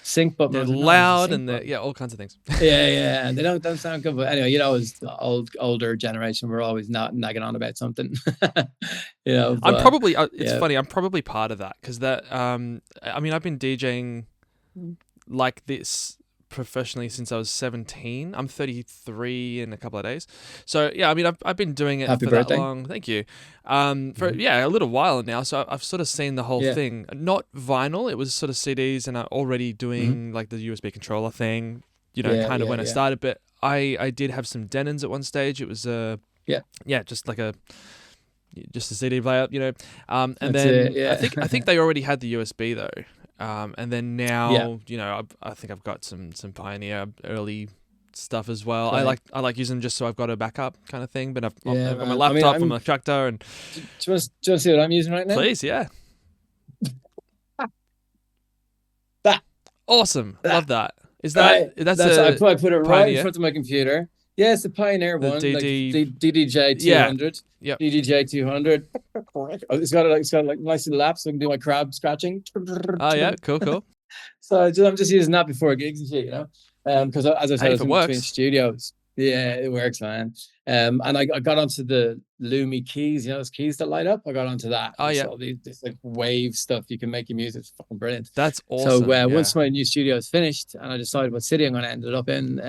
sync button. They're loud and all kinds of things. Yeah. They don't sound good. But anyway, you know, as the older generation, we're always not nagging on about something. You know, I'm probably it's funny. I'm probably part of that, because that. I mean, I've been DJing like this professionally since I was 17. I'm 33 in a couple of days. So yeah, I mean, I've been doing it for that long. Thank you. For a little while now. So I've sort of seen the whole thing. Not vinyl. It was sort of CDs, and I'm already doing like the USB controller thing. You know, kind of when I started. But I did have some Denons at one stage. It was just like a CD player. You know, and then I think they already had the USB though. And then now, you know, I think I've got some Pioneer early stuff as well. Right. I like using them just so I've got a backup kind of thing. But I've got my laptop and my Tractor. And do you want to see what I'm using right now? Please, yeah. That awesome, love that. Is that I put it right in front of my computer. Yeah, it's the Pioneer one, DDJ 200. Yeah. DDJ 200. It's got like nice little apps so I can do my crab scratching. Oh yeah, cool. So I'm just using that before gigs and shit, you know. Because as I said, I was in between studios. Yeah, it works, man. And I got onto the Lumi keys, you know, those keys that light up. I got onto that. Oh, And yeah. so this like wave stuff you can make your music. It's fucking brilliant. That's So awesome. Yeah. once my new studio is finished and I decide what city I'm going to end it up in,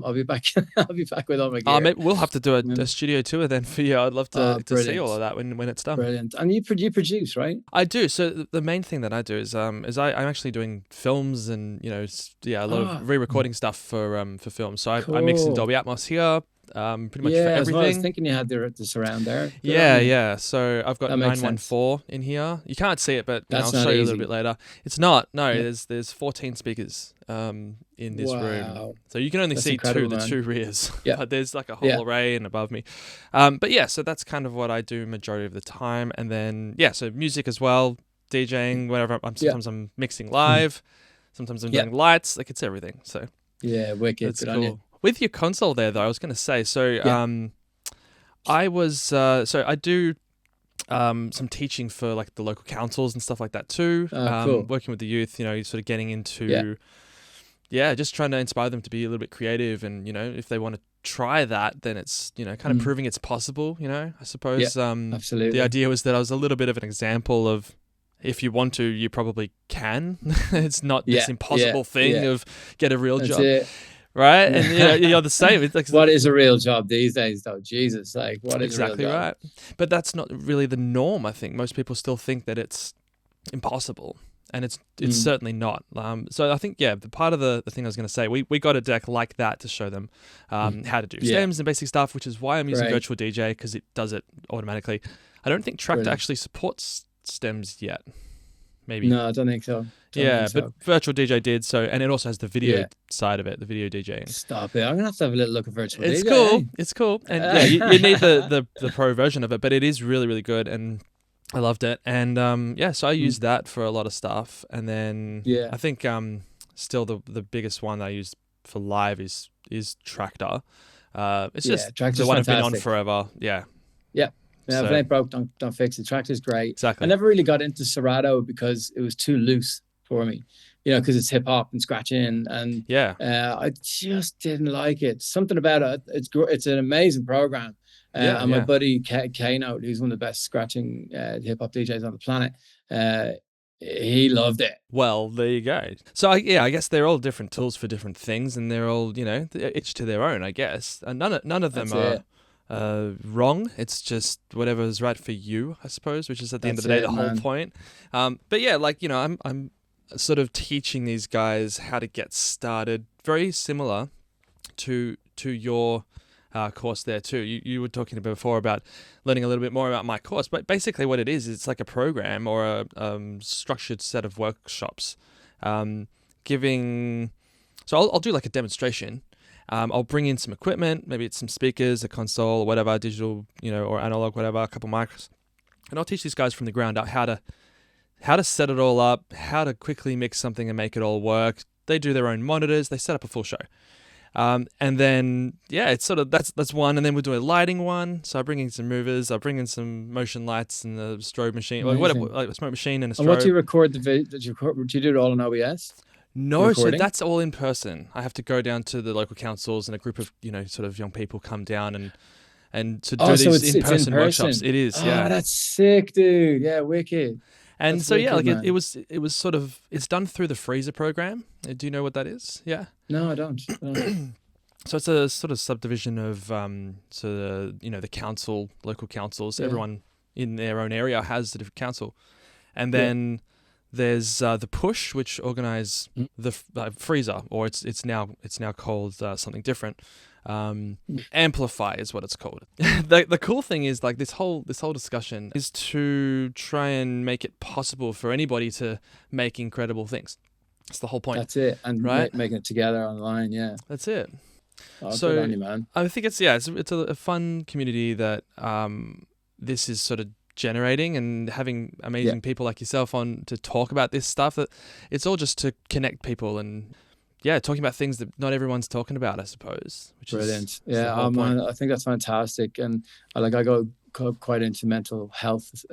I'll be back. I'll be back with all my gear. Maybe we'll have to do a studio tour then for you. I'd love to see all of that when it's done. Brilliant. And you produce, right? I do. So the main thing that I do is I'm actually doing films and, you know, a lot of re-recording stuff for films. So I mix in Dolby Atmos here. Pretty much for everything. I was thinking you had the surround there. Yeah. So I've got 914 in here. You can't see it, but I'll show you a little bit later. It's not. No, there's 14 speakers in this room. So you can only see the two rears. Yeah. But there's like a whole array and above me. But yeah, so that's kind of what I do majority of the time. And then so music as well, DJing, whatever. Sometimes I'm mixing live. Sometimes I'm doing lights. Like it's everything. So yeah, wicked. That's cool. With your console there, though, I was going to say, I do some teaching for like the local councils and stuff like that too. Cool. Working with the youth, you know, sort of getting into, just trying to inspire them to be a little bit creative, and you know, if they want to try that, then it's, you know, kind of proving it's possible. You know, I suppose. Absolutely. The idea was that I was a little bit of an example of, if you want to, you probably can. It's not this impossible thing of get a real job. It. Right, and you're the same. It's like, what is a real job these days, though? Jesus, like what is exactly a real job? Right? But that's not really the norm. I think most people still think that it's impossible, and it's certainly not. So I think the part of the thing I was going to say, we got a deck like that to show them how to do stems and basic stuff, which is why I'm using Virtual DJ, because it does it automatically. I don't think Traktor actually supports stems yet. Maybe. No, I don't think so. But Virtual DJ did so, and it also has the video side of it, the video DJing. Stop it! I'm gonna have to have a little look at Virtual DJ. It's cool. It's cool, and you need the pro version of it, but it is really, really good, and I loved it. And so I use that for a lot of stuff, and then I think still the biggest one that I use for live is Traktor. It's just Traktor's the one fantastic. I've been on forever. Yeah. Yeah, if it ain't broke, don't fix it. Traktor's great. Exactly. I never really got into Serato because it was too loose for me, you know, because it's hip hop and scratching, and I just didn't like it. Something about it. It's an amazing program. And my buddy K-Note, who's one of the best scratching hip hop DJs on the planet, he loved it. Well, there you go. So I guess they're all different tools for different things, and they're all, you know, each to their own, I guess. And none of them are wrong. It's just whatever's right for you, I suppose, which is at the end of the day the whole point. But yeah, like, you know, I'm sort of teaching these guys how to get started, very similar to your course there too. You were talking before about learning a little bit more about my course, but basically what it is, it's like a program or a structured set of workshops, giving. So I'll do like a demonstration. I'll bring in some equipment, maybe it's some speakers, a console, or whatever, digital, you know, or analog, whatever, a couple mics, and I'll teach these guys from the ground up how to set it all up, how to quickly mix something and make it all work. They do their own monitors, they set up a full show, and then it's sort of that's one, and then we'll do a lighting one. So I bring in some movers, I bring in some motion lights and the strobe machine, like a smoke machine and a strobe. And what do you record do you do it all in OBS? No, so that's all in person. I have to go down to the local councils, and a group of, you know, sort of young people come down and to do these in-person workshops. It is, that's sick, dude. Yeah, wicked. And that's so wicked, like it was sort of, it's done through the Freezer program. Do you know what that is? Yeah. No, I don't. So it's a sort of subdivision of you know, the local councils. Everyone in their own area has a different council, and then there's the Push, which organize the Freezer, or it's now called something different. Amplify is what it's called. The cool thing is, like, this whole discussion is to try and make it possible for anybody to make incredible things. That's the whole point. That's it, and making it together online. Yeah, that's it. So good on you, man. I think it's a fun community that this is sort of generating, and having amazing people like yourself on to talk about this stuff. That it's all just to connect people and talking about things that not everyone's talking about, I suppose. Which brilliant. Is man, I think that's fantastic, and I go quite into mental health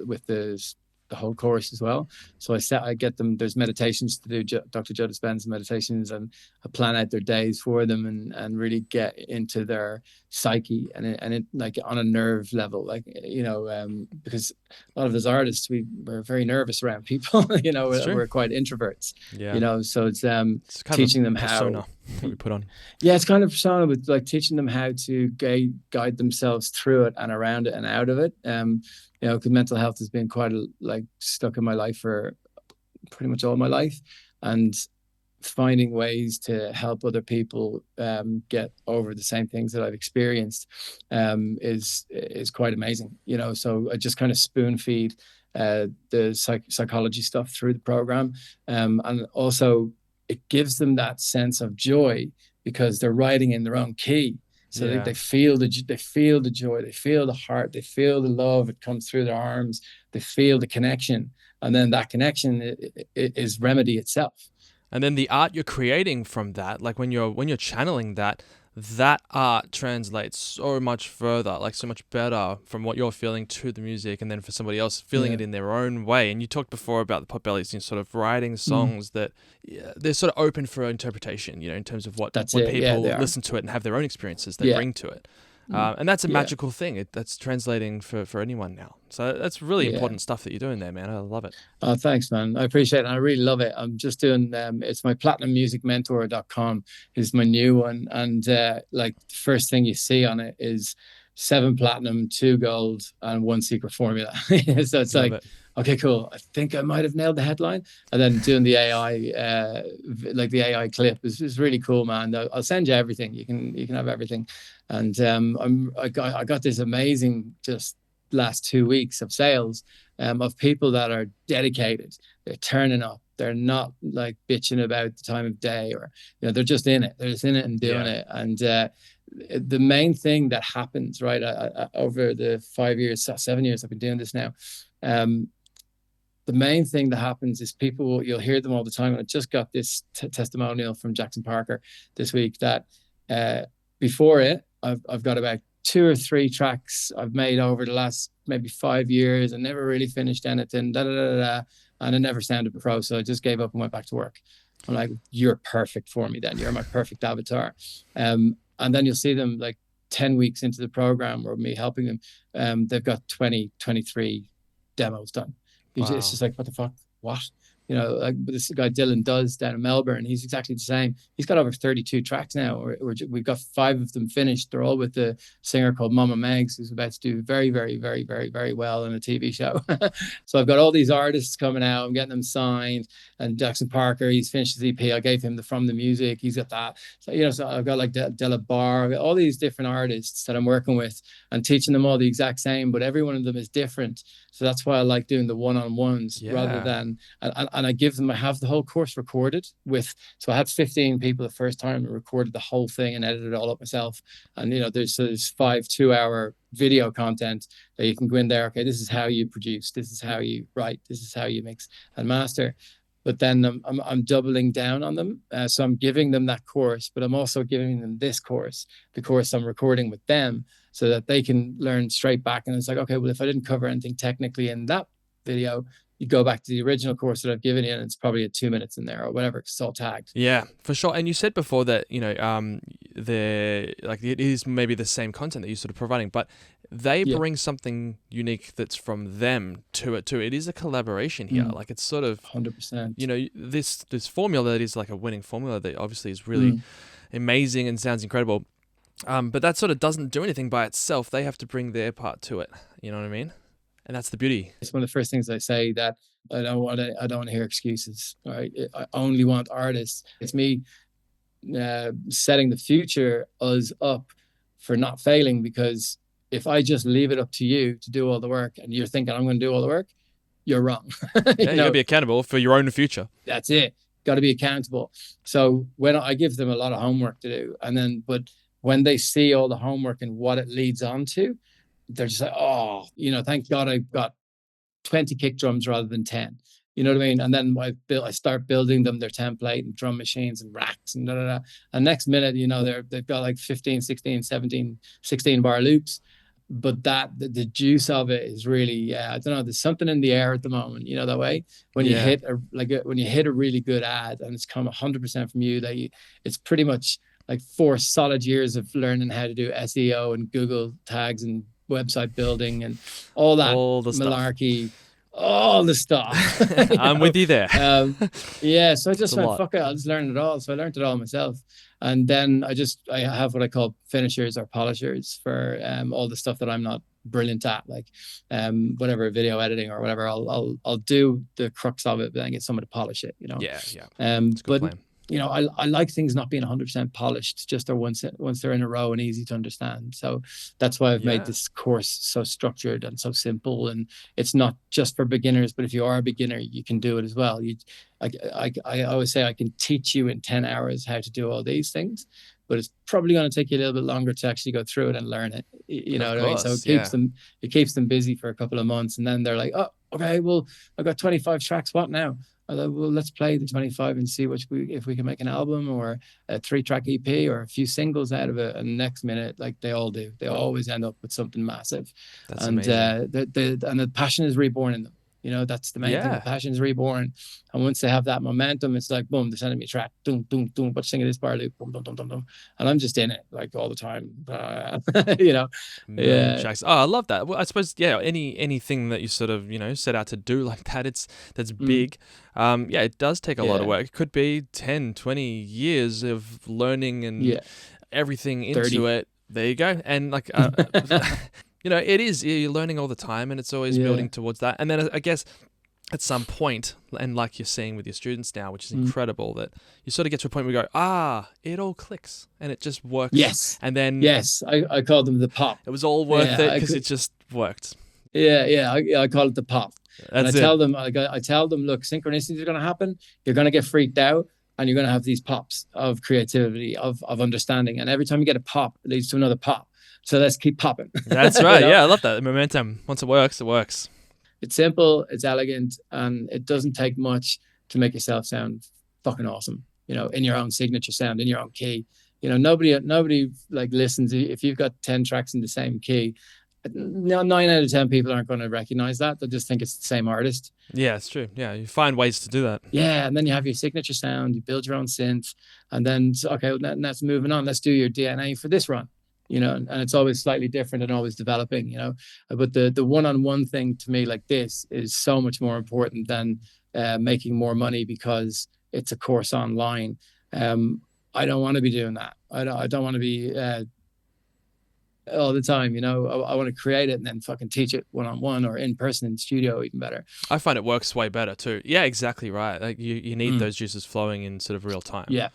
with the the whole course as well. So I get them, there's meditations to do, Dr. Joe Dispenza meditations, and I plan out their days for them, and really get into their psyche, and it like on a nerve level, like, because a lot of us artists, we're very nervous around people, we're quite introverts, so it's kind teaching of them persona how that we put on. Yeah, it's kind of persona, with like teaching them how to guide themselves through it and around it and out of it. Because mental health has been quite like stuck in my life for pretty much all my life, and finding ways to help other people get over the same things that I've experienced is quite amazing. So I just kind of spoon feed the psychology stuff through the program, and also it gives them that sense of joy because they're writing in their own key. So they feel the joy, they feel the heart, they feel the love. It comes through their arms. They feel the connection, and then that connection is remedy itself. And then the art you're creating from that, like when you're channeling that art translates so much further, like so much better from what you're feeling to the music, and then for somebody else feeling it in their own way. And you talked before about the Potbelleez, sort of writing songs that they're sort of open for interpretation, in terms of what people listen to it and have their own experiences they bring to it. And that's a magical thing. That's translating for anyone now. So that's really important stuff that you're doing there, man. I love it. Oh, thanks, man. I appreciate it. I really love it. I'm just doing, it's my platinummusicmentor.com is my new one. And like the first thing you see on it is 7 platinum, 2 gold, and 1 secret formula. So it's like, okay, cool. I think I might have nailed the headline. And then doing the AI, like the AI clip is really cool, man. I'll send you everything. You can have everything. And I got this amazing just last 2 weeks of sales of people that are dedicated. They're turning up. They're not like bitching about the time of day, or they're just in it. They're just in it and doing it. And the main thing that happens, right, over the 7 years I've been doing this now, the main thing that happens is you'll hear them all the time. And I just got this testimonial from Jackson Parker this week that before it, I've got about 2 or 3 tracks I've made over the last maybe 5 years and never really finished anything, and it never sounded pro. So I just gave up and went back to work. I'm like, you're perfect for me then. You're my perfect avatar. And then you'll see them like 10 weeks into the program or me helping them. They've got 23 demos done. Wow. It's just like, what the fuck? What? Like this guy Dylan does down in Melbourne, he's exactly the same. He's got over 32 tracks now. We've got 5 of them finished. They're all with the singer called Mama Megs, who's about to do very, very, very, very, very well in a TV show. So I've got all these artists coming out. I'm getting them signed. And Jackson Parker, he's finished his EP. I gave him the From the Music. He's got that. So, so I've got like Della Bar, all these different artists that I'm working with and teaching them all the exact same, but every one of them is different. So that's why I like doing the one-on-ones rather than, and I give them, I have the whole course recorded so I had 15 people the first time and recorded the whole thing and edited it all up myself. And, there's 5 2-hour video content that you can go in there. Okay, this is how you produce. This is how you write. This is how you mix and master. But then I'm doubling down on them. So I'm giving them that course, but I'm also giving them this course, the course I'm recording with them, so that they can learn straight back. And it's like, okay, well, if I didn't cover anything technically in that video, you go back to the original course that I've given you, and it's probably at 2 minutes in there or whatever. It's all tagged. Yeah, for sure. And you said before that, it is maybe the same content that you're sort of providing, but they bring something unique that's from them to it too. It is a collaboration here. Like it's sort of 100%. This formula that is like a winning formula that obviously is really amazing and sounds incredible. But that sort of doesn't do anything by itself. They have to bring their part to it. You know what I mean? And that's the beauty. It's one of the first things I say, that I don't want to hear excuses. Right? I only want artists. It's me setting the future us up for not failing, because if I just leave it up to you to do all the work and you're thinking I'm going to do all the work, you're wrong. You got to be accountable for your own future. That's it. Got to be accountable. So when I give them a lot of homework to do, but when they see all the homework and what it leads on to, they're just like, oh, thank God I've got 20 kick drums rather than 10. You know what I mean? And then I start building them their template and drum machines and racks and And next minute, they've got like 15, 16, 17, 16 bar loops. but the juice of it is really, I don't know, there's something in the air at the moment, you know, that way when you hit when you hit a really good ad and it's come 100% from you, it's pretty much like 4 solid years of learning how to do SEO and Google tags and website building and all that malarkey, all the stuff. I'm with you there. Yeah, so I just went, fuck it, I'll just learn it all. So I learned it all myself. And then I have what I call finishers or polishers for all the stuff that I'm not brilliant at, like whatever video editing or whatever. I'll do the crux of it, but then get someone to polish it, you know. Yeah. But plan. You know, I like things not being 100% polished, just once they're in a row and easy to understand. So that's why I've made this course so structured and so simple. And it's not just for beginners, but if you are a beginner, you can do it as well. I always say I can teach you in 10 hours how to do all these things, but it's probably going to take you a little bit longer to actually go through it and learn it. You know what I mean? So it keeps them busy for a couple of months, and then they're like, oh, okay, well, I've got 25 tracks. What now? Well, let's play the 25 and see if we can make an album or a 3-track EP or a few singles out of it. And next minute, like they all do, they always end up with something massive. That's amazing. And the passion is reborn in them. You know, that's the main thing. The passion is reborn. And once they have that momentum, it's like, boom, they're sending me a track. Boom, boom, boom. But singing this bar loop. Boom, boom, boom, boom, boom. And I'm just in it like all the time. You know, tracks. Oh, I love that. Well, I suppose, anything that you sort of, set out to do like that, that's big. It does take a lot of work. It could be 10, 20 years of learning and everything into 30. It. There you go. And like, it is, you're learning all the time, and it's always building towards that. And then I guess at some point, and like you're seeing with your students now, which is incredible, that you sort of get to a point where you go, it all clicks and it just works. Yes. And then... Yes, I call them the pop. It was all worth it because it just worked. I call it the pop. And I tell them, look, synchronicities are going to happen. You're going to get freaked out, and you're going to have these pops of creativity, of understanding. And every time you get a pop, it leads to another pop. So let's keep popping. That's right. I love that. The momentum. Once it works, it works. It's simple, it's elegant, and it doesn't take much to make yourself sound fucking awesome. You know, in your own signature sound, in your own key. You know, nobody like listens. If you've got 10 tracks in the same key, 9 out of 10 people aren't going to recognize that. They'll just think it's the same artist. Yeah, it's true. Yeah, you find ways to do that. Yeah, and then you have your signature sound. You build your own synth, and then let's moving on. Let's do your DNA for this run. You know, and it's always slightly different and always developing, you know. But the one-on-one thing to me like this is so much more important than making more money because it's a course online. I don't want to be doing that. I don't want to be all the time, you know. I want to create it and then fucking teach it one-on-one or in person in the studio, even better. I find it works way better too. Yeah, exactly right. Like you need those juices flowing in sort of real time. Yeah,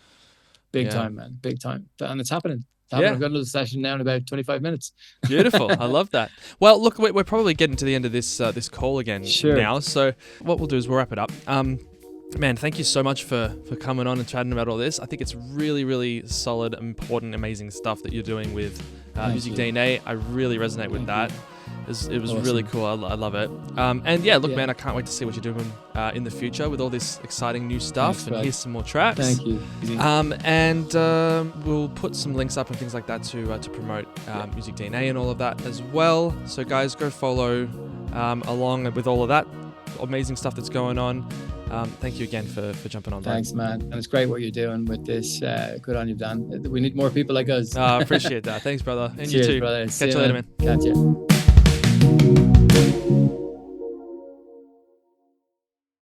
big time, man, big time. And it's happening. I've got another session now in about 25 minutes. Beautiful. I love that. Well, look, we're probably getting to the end of this call again now. So what we'll do is we'll wrap it up. Man, thank you so much for coming on and chatting about all this. I think it's really, really solid, important, amazing stuff that you're doing with MusicDNA. I really resonate with that. It was awesome. Really cool. I love it. Man, I can't wait to see what you're doing in the future with all this exciting new stuff. Thanks, and here's some more tracks. Thank you. And we'll put some links up and things like that to promote MusicDNA and all of that as well. So guys, go follow along with all of that amazing stuff that's going on. Thank you again for jumping on. Thanks, man. And it's great what you're doing with this. Good on you, Dan. We need more people like us. I appreciate that. Thanks, brother. And cheers, you too. Brother. Catch you later, man. Catch you.